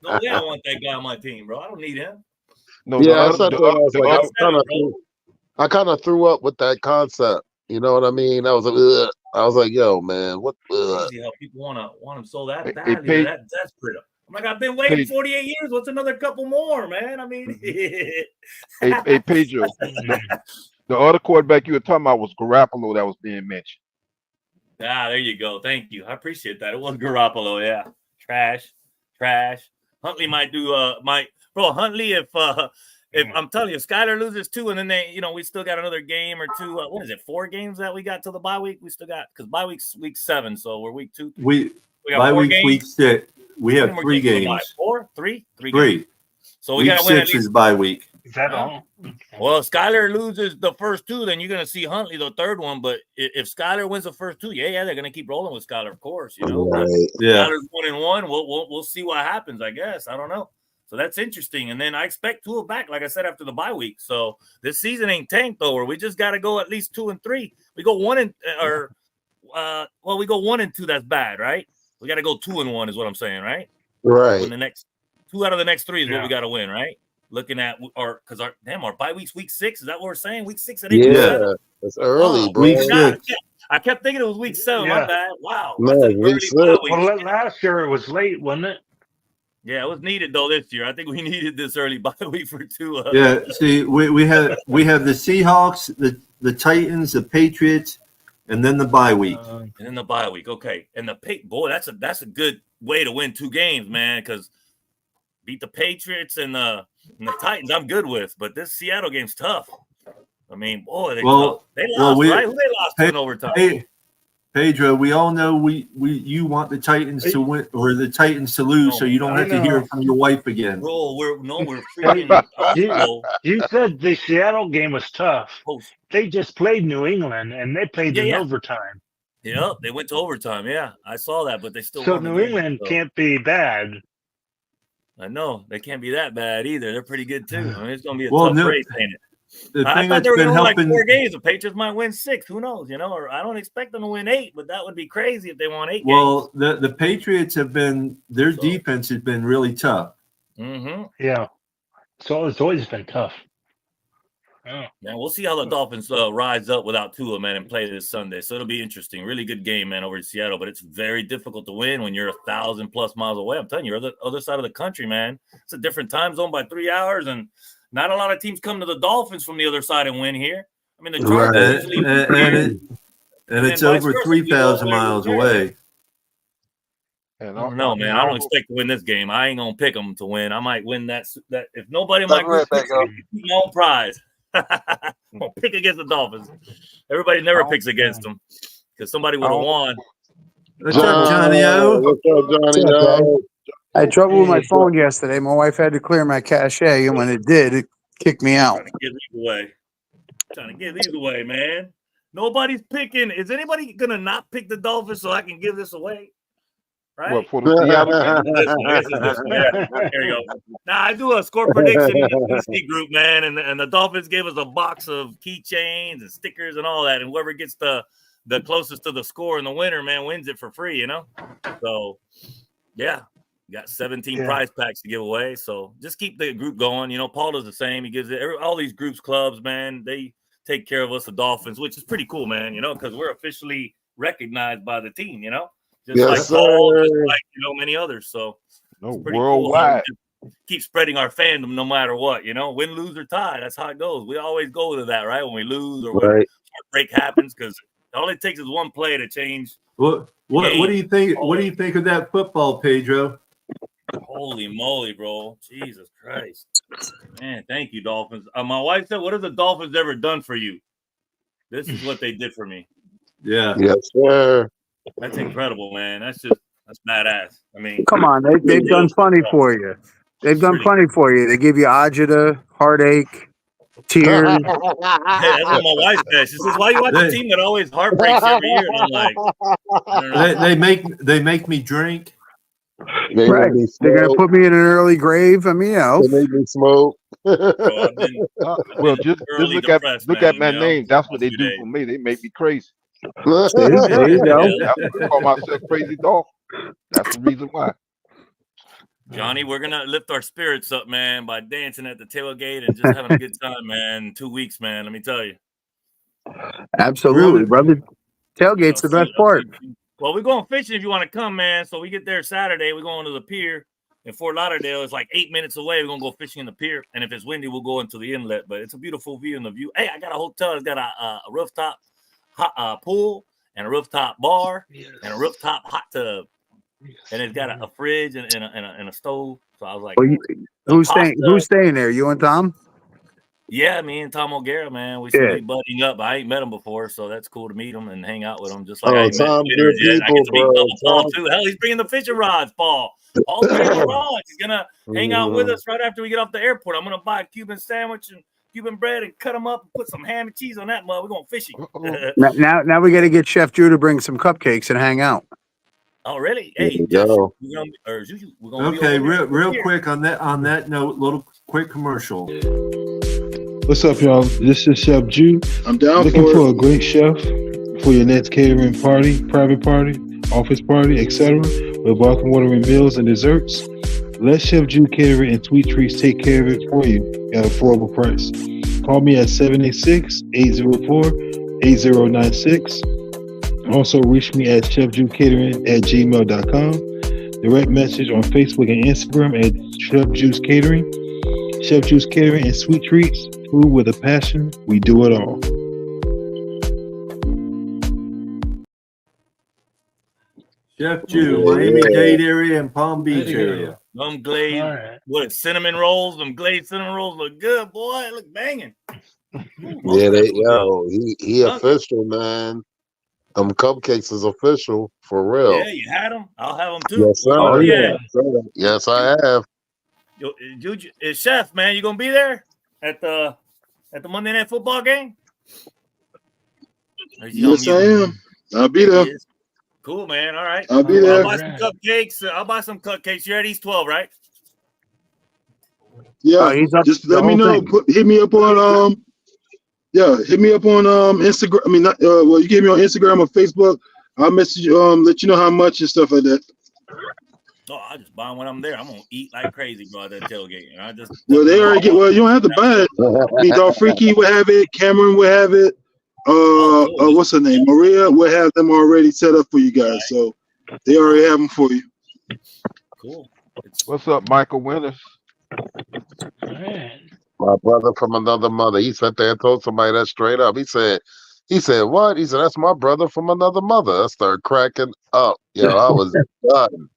No way I want that guy on my team, bro. I don't need him. I kind of threw up with that concept. You know what I mean? I was like, yo, man, what? Crazy how people want him so that badly, that desperate. I'm like, I've been waiting 48 years. What's another couple more, man? I mean, hey, Pedro. The other quarterback you were talking about was Garoppolo that was being mentioned. There you go. Thank you. I appreciate that. It was Garoppolo. Yeah, trash. Huntley might do. Bro, Huntley. If I'm telling you, if Skyler loses 2, and then we still got another game or 2. What is it? 4 games that we got till the bye week. We still got because bye week's week 7, so we're week 2. We got bye 4 games. Week 6. We have 3 games. 4, 3, 3 3. Games. So we got to win. 6 is bye week. Is that all? Well, if Skyler loses the first 2, then you're going to see Huntley the third one. But if Skyler wins the first 2, they're going to keep rolling with Skyler, of course. Right. Yeah. Skyler's 1-1. We'll see what happens. I guess I don't know. So that's interesting. And then I expect Tua back, like I said, after the bye week. So this season ain't tanked over. We just got to go at least 2 and 3. We go 1 and we go 1 and 2. That's bad, right? We got to go 2 and 1 is what I'm saying, right? Right. When the next 2 out of the next 3 is what we got to win, right? Looking at our bye week's week 6. Is that what we're saying? Week 6 and 8. Yeah, it's early, bro. Week 6. I kept thinking it was week 7. My bad. Wow. No, week 6. Well, last year it was late, wasn't it? Yeah, it was needed though this year. I think we needed this early bye week for 2. Yeah, see, we have the Seahawks, the Titans, the Patriots, and then the bye week. And then the bye week, okay. And that's a good way to win 2 games, man. Because beat the Patriots and the Titans, I'm good with. But this Seattle game's tough. I mean, boy, they lost, right? Who they lost in overtime? Pedro, we all know you want the Titans to win or the Titans to lose, so you don't have to hear it from your wife again. Bro, we're freaking. You said the Seattle game was tough. They just played New England, and they played in overtime. Yeah, they went to overtime. Yeah, I saw that, but they still. So New England can't be bad. I know they can't be that bad either. They're pretty good too. I mean, it's going to be a tough race, ain't it? I thought they were going to win like 4 games. The Patriots might win 6. Who knows? Or I don't expect them to win 8, but that would be crazy if they won 8 games. Well, the Patriots have been defense has been really tough. Mm-hmm. Yeah, so it's always been tough. Oh. Man, we'll see how the Dolphins rise up without Tua, man, and play this Sunday. So it'll be interesting. Really good game, man, over in Seattle. But it's very difficult to win when you're 1,000+ miles away. I'm telling you, you're the other side of the country, man. It's a different time zone by 3 hours, and not a lot of teams come to the Dolphins from the other side and win here. I mean, the Chargers and it's over 3,000 miles away. I don't know, man. I don't expect to win this game. I ain't gonna pick them to win. I might win that. If nobody in my group picks my own prize, I'm gonna pick against the Dolphins. Everybody never picks against them because somebody would have won. What's up, Johnny O? What's up, Johnny O? I had trouble with my phone yesterday. My wife had to clear my cache, and when it did, it kicked me out. Trying to give these away, man. Nobody's picking. Is anybody gonna not pick the Dolphins so I can give this away? Right? Well, for the Seattle yeah, here you go. Now I do a score prediction DC group, man, and the Dolphins gave us a box of keychains and stickers and all that, and whoever gets the closest to the score in the winner, man, wins it for free, you know. So yeah, you got 17 prize packs to give away. So just keep the group going. You know, Paul does the same. He gives it all these groups, clubs, man. They take care of us, the Dolphins, which is pretty cool, man. You know, because we're officially recognized by the team. You know. Just like Paul, just like many others. So it's pretty worldwide. Cool. Keep spreading our fandom no matter what, win, lose, or tie. That's how it goes. We always go to that, right? When we lose or when a break happens, because all it takes is one play to change. What do you think? What do you think of that football, Pedro? Holy moly, bro! Jesus Christ, man! Thank you, Dolphins. My wife said, "What have the Dolphins ever done for you?" This is what they did for me. Yeah. Yes, sir. That's incredible, man. That's badass. I mean, come on, they've done plenty for you. They've done plenty for you. They give you agita, heartache, tears. Hey, that's what my wife says. She says, "Why you watch a team that always heartbreaks every year?" And I'm like, I don't know. They make me drink. They're gonna put me in an early grave. I mean, They make me smoke. Bro, well, just look at my name. That's what they do for me. They make me crazy. There you go. I call myself Crazy Dolphin. That's the reason why. Johnny, we're gonna lift our spirits up, man, by dancing at the tailgate and just having a good time, man. 2 weeks, man. Let me tell you. Absolutely, brother. Tailgate's the best part. Well, we're going fishing if you want to come, man. So we get there Saturday. We're going to the pier in Fort Lauderdale. It's like 8 minutes away. We're gonna go fishing in the pier, and if it's windy, we'll go into the inlet. But it's a beautiful view in the view. Hey, I got a hotel. It's got a rooftop pool and a rooftop bar and a rooftop hot tub, and it's got a fridge and a stove. So I was like, who's staying there? You and Tom? Yeah, me and Tom O'Gara, man. We should be budding up. I ain't met him before, so that's cool to meet him and hang out with him. Just like I ain't Tom, met good yet. I people, get to meet bro. Paul too. Hell, he's bringing the fishing rods, Paul. Paul's bringing the rods. He's gonna hang out with us right after we get off the airport. I'm gonna buy a Cuban sandwich and Cuban bread and cut them up and put some ham and cheese on that mug. We're going fishing. now we got to get Chef Drew to bring some cupcakes and hang out. Oh, really? Hey, okay, real quick on that note, little quick commercial. What's up, y'all? This is Chef Drew. I'm down looking for a great chef for your next catering party, private party, office party, etc. with welcome water and meals and desserts. Let Chef Drew Catering and Sweet Treats take care of it for you at an affordable price. Call me at 786-804-8096. Also, reach me at chefdrewcatering@gmail.com. Direct message on Facebook and Instagram at Chef Drew's Catering. Chef Drew's Catering and Sweet Treats. Food with a passion. We do it all. Chef Drew, Miami-Dade area and Palm Beach area. Them glazed, cinnamon rolls? Them glazed cinnamon rolls look good, boy. It look banging. He official, man. Them cupcakes is official for real. Yeah, you had them. I'll have them too. Yes, sir. Oh, yeah. Yes, I have. Chef, man, you gonna be there at the Monday Night Football game? Yes, I am. I'll be there. Cool, man. All right. I'll be there. I'll buy some cupcakes. You're at East 12, right? Yeah. Just let me know. Hit me up on hit me up on Instagram. I mean, you get me on Instagram or Facebook. I'll message you. Let you know how much and stuff like that. Oh, I just buy when I'm there. I'm gonna eat like crazy, bro. At that tailgate, and I just Well, they already get. Well, you don't have to buy it. I mean, Dolph Freaky would have it. Cameron would have it. cool. What's her name? Maria would have them already set up for you guys. Right. So they already have them for you. Cool. What's up, Michael Winters? Man. My brother from another mother. He sat there and told somebody that straight up. He said, what? He said, that's my brother from another mother. I started cracking up. Yo, I was done.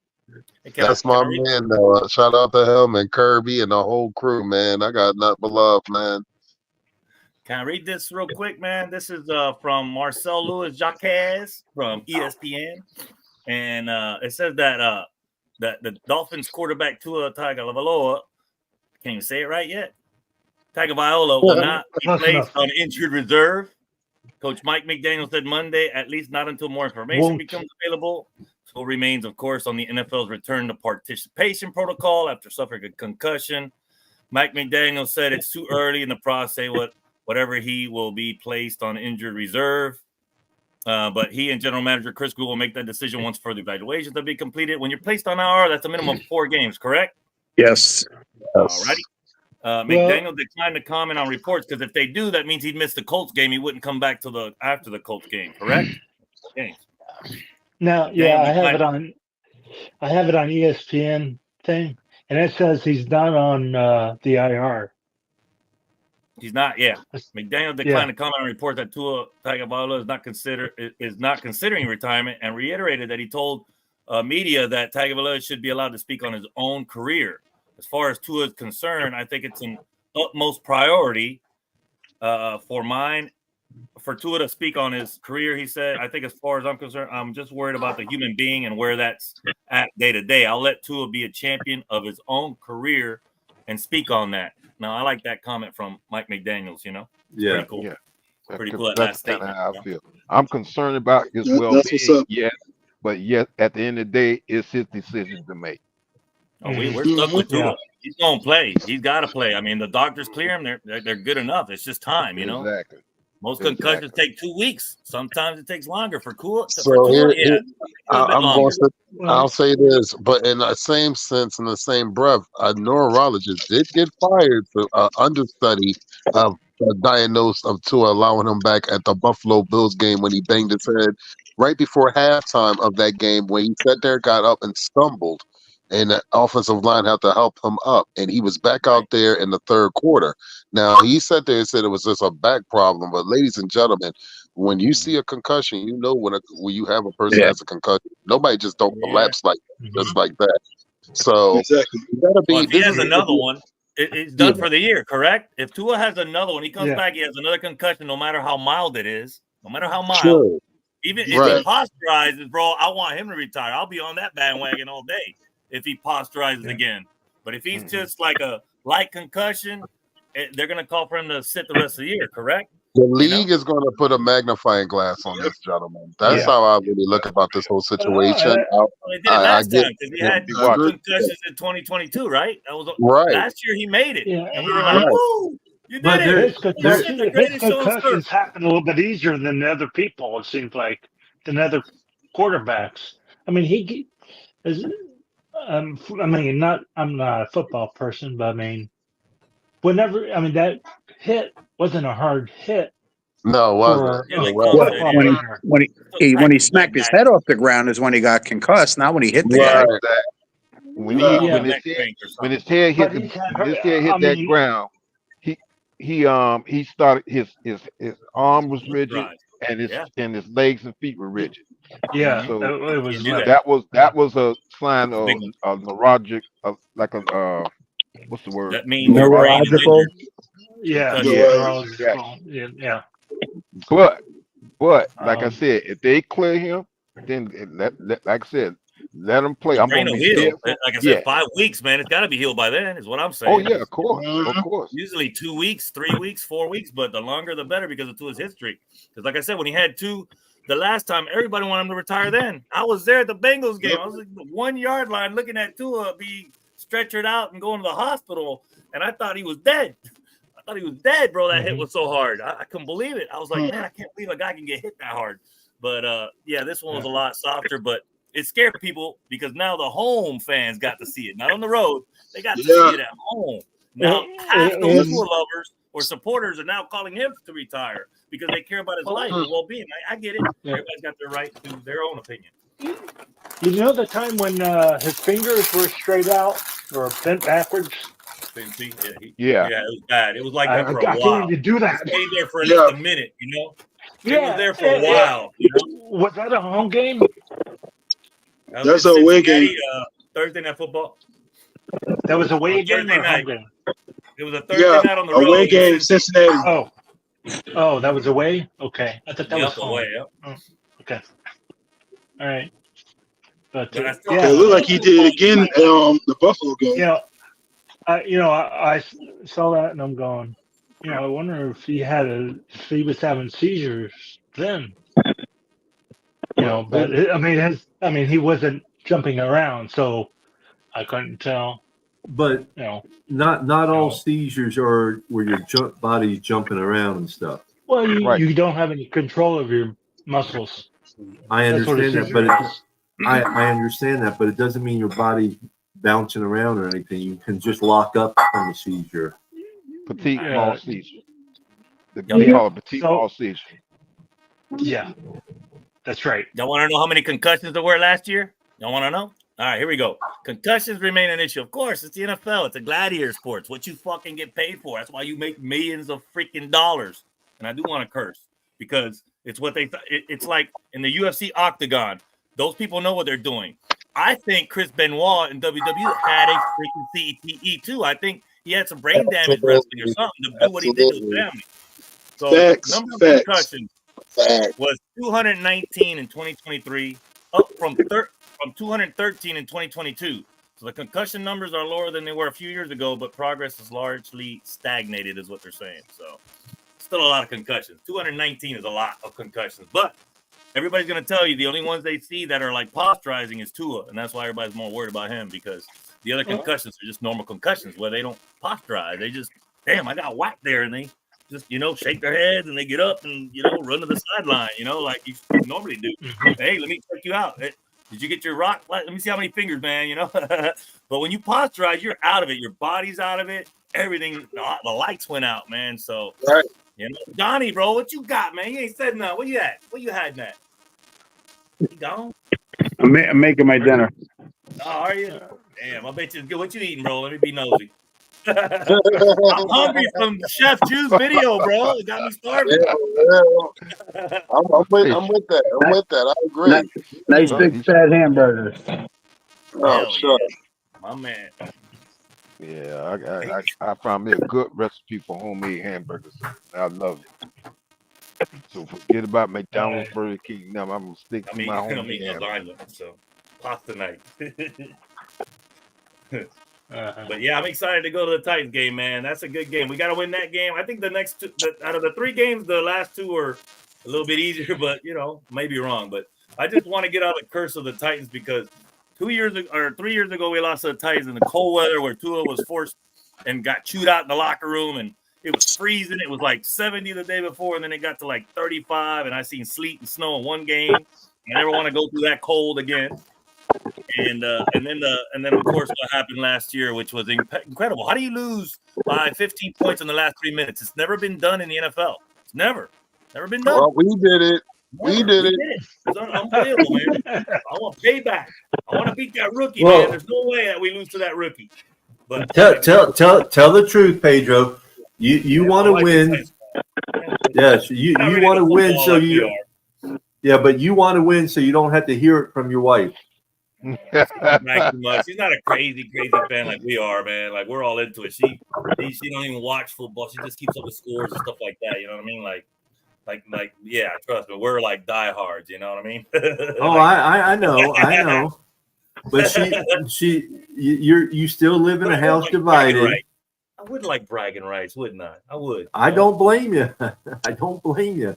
Hey, That's my man, though. Shout out to him and Kirby and the whole crew, man. I got nothing but love, man. Can I read this real quick, man? This is from Marcel Louis Jacques from ESPN, and it says that that the Dolphins quarterback Tua Tagovailoa, can't even say it right yet. Tagovailoa will not be placed on injured reserve. Coach Mike McDaniel said Monday, at least not until more information becomes available. So remains, of course, on the NFL's return to participation protocol after suffering a concussion. Mike McDaniel said it's too early in the process. Whatever he will be placed on injured reserve. But he and general manager Chris Gould will make that decision once further evaluations have been completed. When you're placed on IR, that's a minimum of 4 games, correct? Yes. All righty. McDaniel declined to comment on reports because if they do, that means he'd miss the Colts game. He wouldn't come back to after the Colts game, correct? Games. Now, yeah, I have it on ESPN thing, and it says he's not on the IR. He's not. Yeah, McDaniel declined to comment on reports that Tua Tagovailoa is not considering retirement, and reiterated that he told media that Tagovailoa should be allowed to speak on his own career. As far as Tua is concerned, I think it's an utmost priority for Tua to speak on his career. He said, I think as far as I'm concerned, I'm just worried about the human being and where that's at day to day. I'll let Tua be a champion of his own career and speak on that. Now, I like that comment from Mike McDaniels, Yeah. Pretty cool. Yeah. Pretty cool at last statement. How I feel. I'm concerned about his well-being, yes, but yet at the end of the day, it's his decision to make. Oh, we're stuck with Tua. He's gonna play. He's got to play. I mean, the doctors clear him. They're good enough. It's just time, you know. Exactly. Most concussions take 2 weeks. Sometimes it takes longer for Tua. I'll say this, but in the same sense, in the same breath, a neurologist did get fired for understudy of a diagnosis of Tua, allowing him back at the Buffalo Bills game when he banged his head right before halftime of that game, when he sat there, got up and stumbled, and the offensive line had to help him up, and he was back out there in the third quarter. Now, he sat there and said it was just a back problem, but ladies and gentlemen, when you see a concussion, you know when you have a person that has a concussion. Nobody just don't collapse just like that. So if he has another one, it's done for the year, correct? If Tua has another one, he comes back, he has another concussion, no matter how mild it is, no matter how mild. Sure. Even if he posturizes, bro, I want him to retire. I'll be on that bandwagon all day if he posturizes again. But if he's just like a light concussion, they're going to call for him to sit the rest of the year, correct? The league is going to put a magnifying glass on this gentleman. That's how I really look about this whole situation. They did it last time because he had 2 concussions in 2022, right? That was last year. He made it, and we were like, "Woo, you did it!" His concussions happen a little bit easier than the other people. It seems like than other quarterbacks. I mean, he is. I'm not a football person, but I mean, that hit wasn't a hard hit. No, it wasn't. When he smacked his head off the ground is when he got concussed, not when he hit the guy. When his head hit that ground, he started his arm was rigid and his legs and feet were rigid. Yeah, so it was that was a sign of neurologic, like a what's the word? That means neurological. Yeah. But like I said, if they clear him, then like I said, let him play. I'm gonna heal. Like I said, 5 weeks, man. It's got to be healed by then, is what I'm saying. Oh yeah, of course. Usually 2 weeks, 3 weeks, 4 weeks, but the longer the better because of Tua's history. Because like I said, when he had 2. The last time, everybody wanted him to retire then. I was there at the Bengals game. I was like the 1 yard line looking at Tua be stretchered out and going to the hospital, and I thought he was dead. I thought he was dead, bro. That hit was so hard. I couldn't believe it. I was like, man, I can't believe a guy can get hit that hard. But, this one was a lot softer, but it scared people because now the home fans got to see it, not on the road. They got to see it at home. Now half the Tua lovers or supporters are now calling him to retire because they care about his life and well-being. I get it. Everybody's got their right to their own opinion. You know the time when his fingers were straight out or bent backwards? Yeah, it was bad. It was like that for a while. I can't even do that. He stayed there for at least a minute, you know? He was there for a while, you know? Was that a home game? That's a away game. Thursday Night Football. That was a away game or home game? It was a Thursday night on the road. Away game, Cincinnati. Oh, that was away? Okay. I thought that was home. Away, okay. All right. But it looked like he did it again at the Buffalo game. I saw that and I'm going, I wonder if he was having seizures then. But he wasn't jumping around, so I couldn't tell. But not all seizures are where your body's jumping around and stuff. Well, you don't have any control of your muscles. I understand that, but I understand that, but it doesn't mean your body bouncing around or anything. You can just lock up from a seizure. Petite ball seizure. They call it petite ball seizure. Yeah, that's right. Y'all want to know how many concussions there were last year? Y'all want to know? All right, here we go. Concussions remain an issue. Of course, it's the NFL. It's a gladiator sport. It's what you fucking get paid for. That's why you make millions of freaking dollars. And I do want to curse because it's what they it's like in the UFC octagon. Those people know what they're doing. I think Chris Benoit in WWE had a freaking CTE too. I think he had some brain damage wrestling or something to do what he did to his family. So number of concussions was 219 in 2023, up from 213 in 2022. So the concussion numbers are lower than they were a few years ago, but progress is largely stagnated, is what they're saying. So still a lot of concussions. 219 is a lot of concussions, but everybody's going to tell you the only ones they see that are like posturizing is Tua, and that's why everybody's more worried about him because the other concussions are just normal concussions where they don't posturize. They just, damn, I got whacked there, and they just, shake their heads and they get up and, run to the sideline, like you normally do. Hey, let me check you out. Hey, did you get your rock? Let me see how many fingers, man, But when you posturize, you're out of it. Your body's out of it. Everything, the lights went out, man. So, Johnny, bro, what you got, man? You ain't said nothing. Where you at? Where you hiding at? You gone? I'm making my dinner. Oh, are you? Damn, I bet you it's good. What you eating, bro? Let me be nosy. I'm hungry from Chef Juice video, bro. It got me starving. I'm with that. I agree. Nice big fat hamburgers. Oh, sure. My man. Yeah, I found me a good recipe for homemade hamburgers. I love it. So forget about McDonald's, Burger King. Now I'm gonna stick to my homemade hamburgers. So pasta night. But yeah, I'm excited to go to the Titans game, man. That's a good game. We got to win that game. I think the next two, out of the three games, the last two are a little bit easier, but maybe wrong. But I just want to get out of the curse of the Titans because 3 years ago, we lost to the Titans in the cold weather where Tua was forced and got chewed out in the locker room, and it was freezing. It was like 70 the day before, and then it got to like 35, and I seen sleet and snow in one game. I never want to go through that cold again. And then of course what happened last year, which was incredible. How do you lose by 15 points in the last 3 minutes? It's never been done in the NFL. It's never been done. Well, we did it. We did it. It's unbelievable, man. I want payback. I want to beat that rookie, man. There's no way that we lose to that rookie. But tell the truth, Pedro. You want to win. Yes, you want to win, so you. Yeah, but you want to win, so you don't have to hear it from your wife. Not too much. She's not a crazy fan like we are, man. Like we're all into it. She don't even watch football. She just keeps up with scores and stuff like that. You know what I mean? Like yeah, trust me, we're like diehards. You know what I mean? Oh, I know. But you still live in a house divided. Right. I would like bragging rights, wouldn't I? I would. I don't blame you. I don't blame you.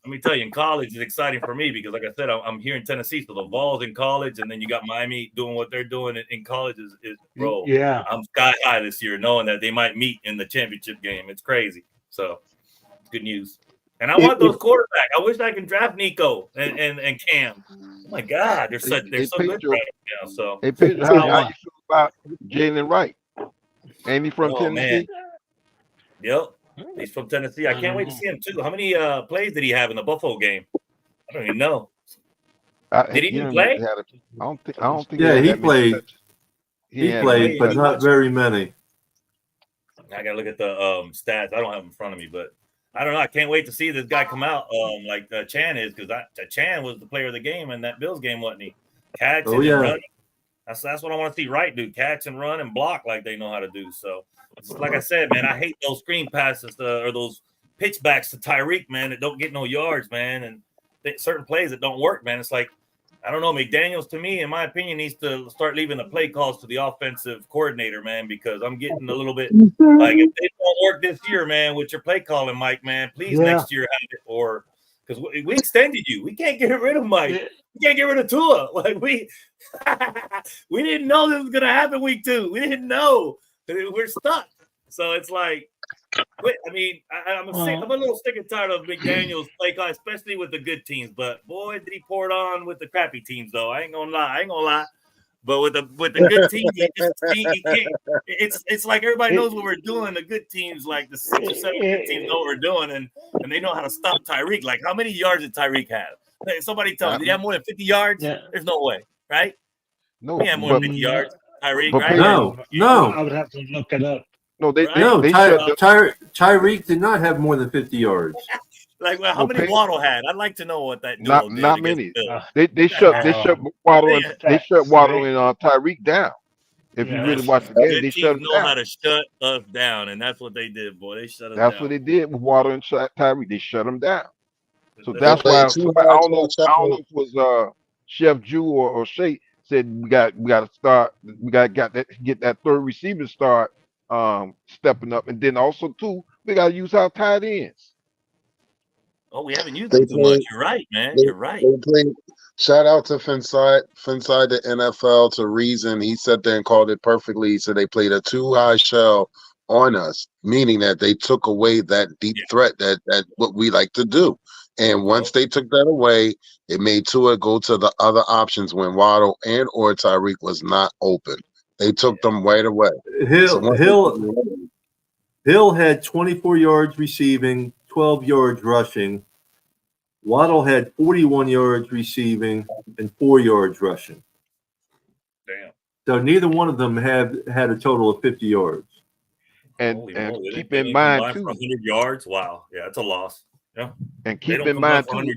Let me tell you, in college is exciting for me because, like I said, I'm here in Tennessee, so the Vols in college, and then you got Miami doing what they're doing in college is bro. Yeah, I'm sky high this year, knowing that they might meet in the championship game. It's crazy. So, it's good news. And I want those quarterbacks. I wish I can draft Nico and Cam. Oh my God, they're so good right now. So hey Pedro, how you feel about Jalen Wright? Ain't he from Tennessee? Man. Yep. He's from Tennessee. I can't wait to see him too. How many plays did he have in the Buffalo game? I don't even know. Did he even play? I don't think. Yeah, he played. He played, but not very many. I gotta look at the stats. I don't have them in front of me, but I don't know. I can't wait to see this guy come out like Chan is, because Chan was the player of the game in that Bills game, wasn't he? Catch and run. That's what I want to see Wright do. Catch and run and block like they know how to do. So, like I said, man, I hate those screen passes or those pitchbacks to Tyreek, man, that don't get no yards, man, and certain plays that don't work, man. It's like, I don't know, McDaniels, to me, in my opinion, needs to start leaving the play calls to the offensive coordinator, man, because I'm getting a little bit like, if they don't work this year, man, with your play calling, Mike, man, please next year have it, or because we extended you. We can't get rid of Mike. We can't get rid of Tua. Like we didn't know this was gonna happen week 2. We didn't know. We're stuck. So it's like, I mean, I'm a little sick and tired of McDaniels play call, especially with the good teams. But boy, did he pour it on with the crappy teams, though. I ain't gonna lie. But with the good teams, he can't. It's like everybody knows what we're doing. The good teams, like the 6 or 7 good teams, know what we're doing, and they know how to stop Tyreek. Like, how many yards did Tyreek have? Hey, somebody tell me, did he have more than 50 yards? Yeah. There's no way, right? No, he had more than 50 yards. Tyreek, right? No. I would have to look it up. No, Tyreek did not have more than 50 yards. Like, well, how many Waddle had? I'd like to know what that. Not many. They shut Waddle and Tyreek down. If you really watch the game, they shut them down. Know how to shut us down, and that's what they did, boy. They shut us down. That's what they did with Waddle and Tyreek. They shut them down. So that's why I don't know if it was Chef Jew or Shay said we got to start. We got to get that third receiver start stepping up, and then also too we got to use our tight ends. Oh, we haven't used them too much. You're right, man. You're right. Shout out to Finside the NFL, to Reason. He sat there and called it perfectly. He said they played a too high shell on us, meaning that they took away that deep threat that what we like to do. And once they took that away, it made Tua go to the other options when Waddle or Tyreek was not open. They took them right away. Hill had 24 yards receiving, 12 yards rushing. Waddle had 41 yards receiving and 4 yards rushing. Damn. So neither one of them had a total of 50 yards. And keep in mind too, 100 yards. Wow, yeah, that's a loss. Yeah. And keep in mind too,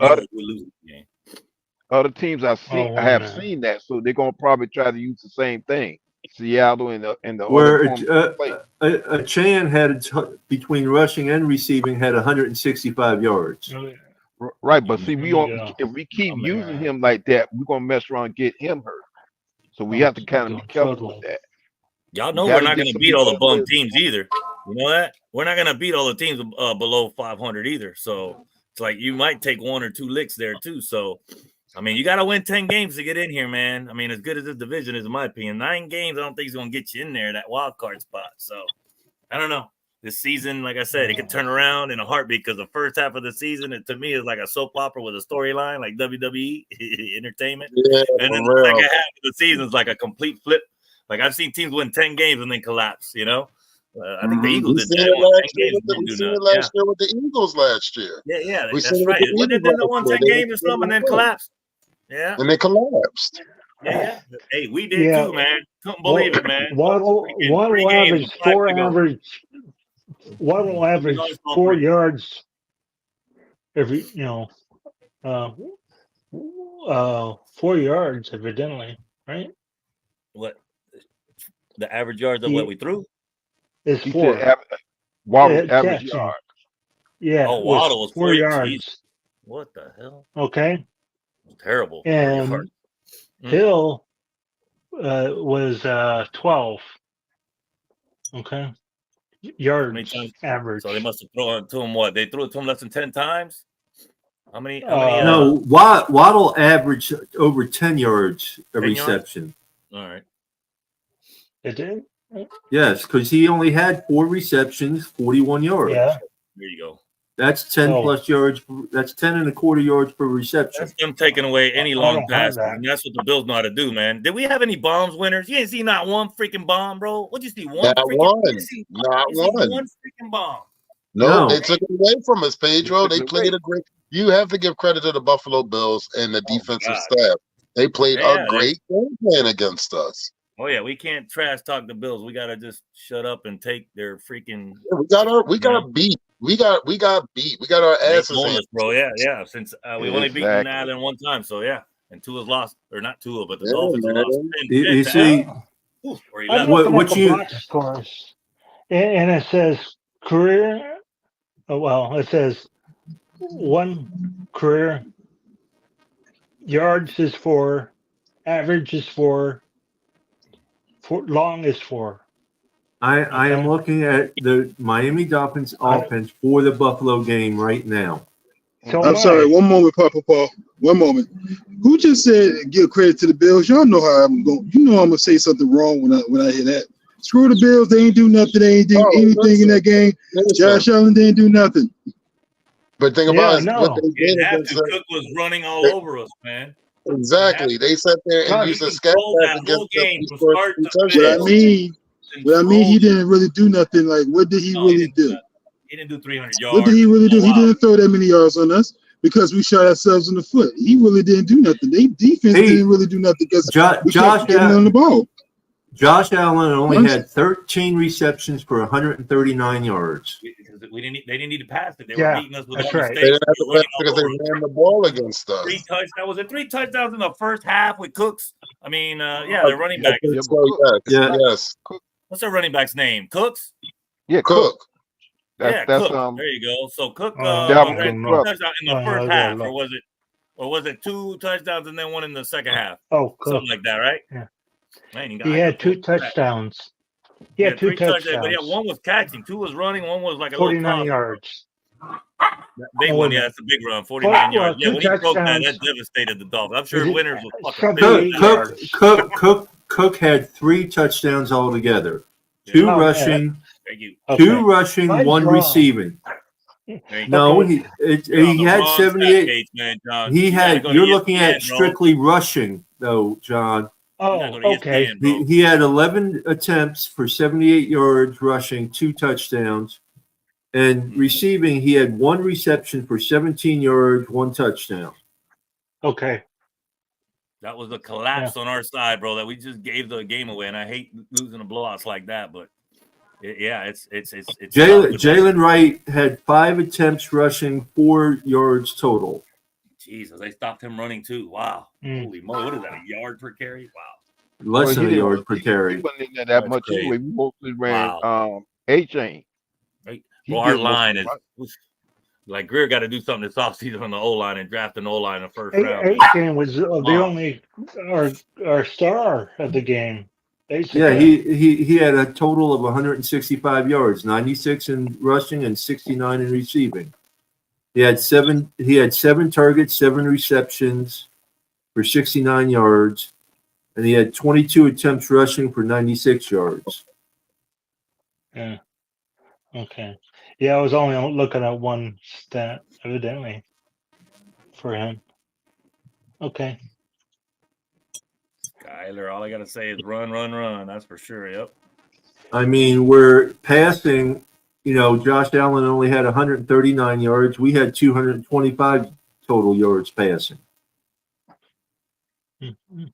other teams I have seen that, so they're gonna probably try to use the same thing. Seattle and the where Chan had between rushing and receiving had 165 yards. Right, but see, if we keep using him like that, we're gonna mess around and get him hurt. So we have to kind of be careful with that. Y'all know we're not going to beat all the bum teams either. You know that? We're not going to beat all the teams below 500 either. So it's like you might take 1 or 2 licks there too. So, I mean, you got to win 10 games to get in here, man. I mean, as good as this division is, in my opinion, 9 games, I don't think it's going to get you in there, that wild card spot. So, I don't know. This season, like I said, it could turn around in a heartbeat, because the first half of the season, to me, is like a soap opera with a storyline, like WWE entertainment. Yeah, and then the second half of the season is like a complete flip. Like, I've seen teams win 10 games and then collapse, you know? I think the Eagles did that. We seen it last year with the Eagles last year. Yeah, that's right. When did they won 10 games or something and then collapsed? Yeah. And they collapsed. Yeah. Hey, we did too, man. Couldn't believe it, man. Waddle averaged 4 yards every, 4 yards evidently, right? What? The average yards of what we threw? It's 4. Waddle average yards. Yeah. Oh, Waddle was 4 yards. Geez. What the hell? Okay. Terrible. And Hill was 12. Okay. Yards average. So they must have thrown it to him what? They threw it to him less than 10 times? How many no, Waddle averaged over 10 yards a reception. All right. It did? Yes, because he only had 4 receptions, 41 yards. Yeah. There you go. That's 10 Oh. plus yards. That's 10 and a quarter yards per reception. That's them taking away any I long don't have passes. that. And that's what the Bills know how to do, man. Did we have any bombs winners? You ain't see not one freaking bomb, bro. What'd you see? One Not freaking one. you see, Not you see one. one freaking bomb. No, No. they took it away from us, Pedro. They They took it played away. a great. You have to give credit to the Buffalo Bills and the defensive God. staff. They played Yeah, a great game plan against us. Oh yeah, we can't trash talk the Bills. We gotta just shut up and take their freaking. We got beat. We got beat. We got our They asses own us, handed. bro. Yeah. Since we've only beaten Exactly. Allen one time, so yeah. And Tua's lost, or not Tua, but the Yeah, Dolphins have man. lost. You see, Or I'm 11. looking What at the you- box scores, and it says career. Oh, well, it says one career yards is 4, average is 4, long is 4. I am Okay. looking at the Miami Dolphins offense for the Buffalo game right now. So I'm sorry. One moment, Papa Paul. One moment. Who just said give credit to the Bills? Y'all know how I'm going. You know I'm gonna say something wrong when I hear that. Screw the Bills. They ain't do nothing. They ain't do anything in that game. Josh Allen didn't do nothing. But think Yeah, about no. what they did Didn't have against to. us. Cook was running all over us, man. Exactly. They sat there and God, used he a scat controlled pack that whole against us. game We from scored start 3 to finish. touchdowns. What I mean, he didn't really do nothing. Like, what did he No, he really didn't do do? nothing. He didn't do 300 yards. What did he really do? Oh, He wow. didn't throw that many yards on us because we shot ourselves in the foot. He really didn't do nothing. They defense Hey, didn't really do nothing because we Josh kept getting on the ball. Josh Allen only Once- had 13 receptions for 139 yards. They didn't need to pass it. They Yeah, were beating us with that's all right. They mistakes. didn't have to They were running pass because they all over us. ran the ball against us. 3 touchdowns. Was it 3 touchdowns in the first half with Cooks? I mean, yeah, their running back. I think Yeah, so, but yes. Yeah. Yes. What's their running back's name? Cooks? Yeah, Cook. Yeah, That's Cook. There you go. So Cook Dalvin ran Cook 2 brother. touchdowns in the Oh, first I gotta half, look. or was it 2 touchdowns and then 1 in the second half? Oh, Cook. Something like that, right? Yeah. Man, He had 2 touchdowns. He had 2 3 touchdowns, but touchdowns. 1 was catching, 2 was running, 1 was like a 49 little toss. yards. That big Oh, one, wait a yeah, minute. it's a big run, 49 yards. Yeah, 2 when he broke that touchdowns. devastated the Dolphins. I'm sure Is it winners was fucking pissed. 78 yards. Cook had 3 touchdowns altogether. Yeah. 2 Oh, rushing, Thank you. 2 rushing, Mine's 1 wrong. receiving. Thank you. No, Okay. he had 78. Page, man, John. He You gotta had. go to You're looking ESPN, at bro. strictly rushing, though, John. Oh, You gotta go to okay. ESPN, bro. He had 11 attempts for 78 yards rushing, 2 touchdowns. And receiving, he had 1 reception for 17 yards, 1 touchdown. Okay. That was a collapse on our side, bro. That we just gave the game away, and I hate losing the blowouts like that. But it's Jalen Wright had 5 attempts rushing, 4 yards total. Jesus, they stopped him running too. Wow, holy moly! What is that? A yard per carry? Wow. Less than a yard per carry. He wasn't in there that That's much crazy. anyway. We mostly ran Wow. A-Chain. Well, our line is like Greer got to do something this offseason on the O-line and draft an O-line in the first round. A-Chain was the only our star of the game. Basically. Yeah, he had a total of 165 yards, 96 in rushing and 69 in receiving. He had 7 targets, 7 receptions for 69 yards, and he had 22 attempts rushing for 96 yards. Yeah. Okay. Yeah, I was only looking at 1 stat, evidently, for him. Okay. Skyler, all I gotta say is run. That's for sure. Yep. I mean, we're passing. You know, Josh Allen only had 139 yards. We had 225 total yards passing. Mm-hmm.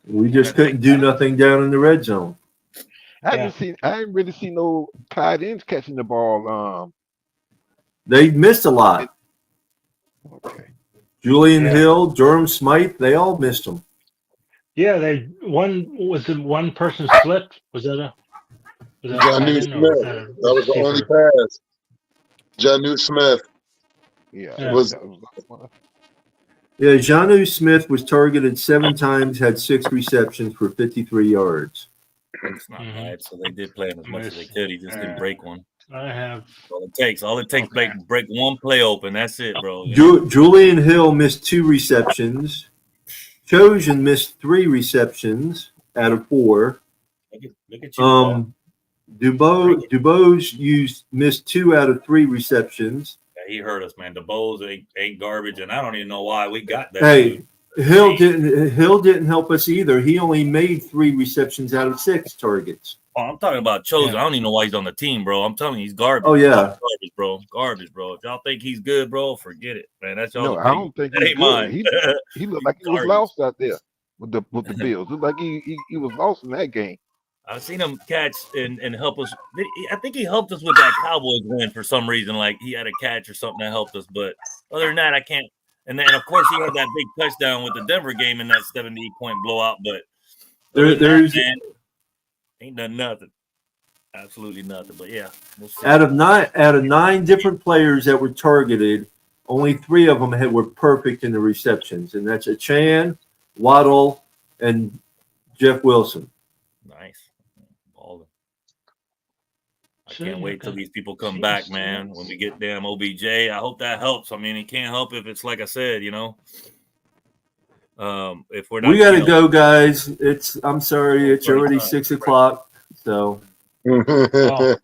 We just couldn't do nothing down in the red zone. I ain't really seen no tight ends catching the ball. They missed a lot. Okay. Julian Hill, Durham Smythe, they all missed them. Yeah, one person slipped? Was that Jonnu Smith. That was the only pass. Jonnu Smith. Yeah. Yeah, Jonnu Smith was targeted 7 times, had 6 receptions for 53 yards. It's not bad. So they did play him as much as they could. He just didn't break one. I have. All it takes break one play open. That's it, bro. Julian Hill missed 2 receptions. Chosen missed 3 receptions out of 4. Look at you, Dubose missed 2 out of 3 receptions. Yeah, he hurt us, man. DeBose ain't garbage, and I don't even know why we got that. Hey, dude. Hill didn't help us either. He only made 3 receptions out of 6 targets. Oh, I'm talking about Chosen. Yeah. I don't even know why he's on the team, bro. I'm telling you, he's garbage. Oh, yeah. Garbage, bro. Garbage, bro. If y'all think he's good, bro, forget it, man. That's y'all. No, I don't think that he's ain't good. mine. He looked like he was Garbage. lost out there with the Bills. Looked like he was lost in that game. I've seen him catch and help us. I think he helped us with that Cowboys win for some reason. Like he had a catch or something that helped us. But other than that, I can't. And then, of course, he had that big touchdown with the Denver game in that 70-point blowout. But there's man, ain't done nothing. Absolutely nothing. But yeah, we'll see. Out of 9 different players that were targeted, only 3 of them were perfect in the receptions, and that's Achane, Waddle, and Jeff Wilson. Nice. I can't wait till these people come back, man. When we get damn OBJ, I hope that helps. I mean, it can't help if it's like I said, if we're not. We got to go, guys. I'm sorry, it's already 6 o'clock. So. Okay.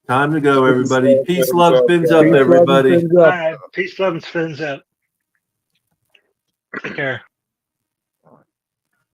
Time to go, everybody. Peace, love, fins up, everybody. All right. Peace, love, and fins up. Take care.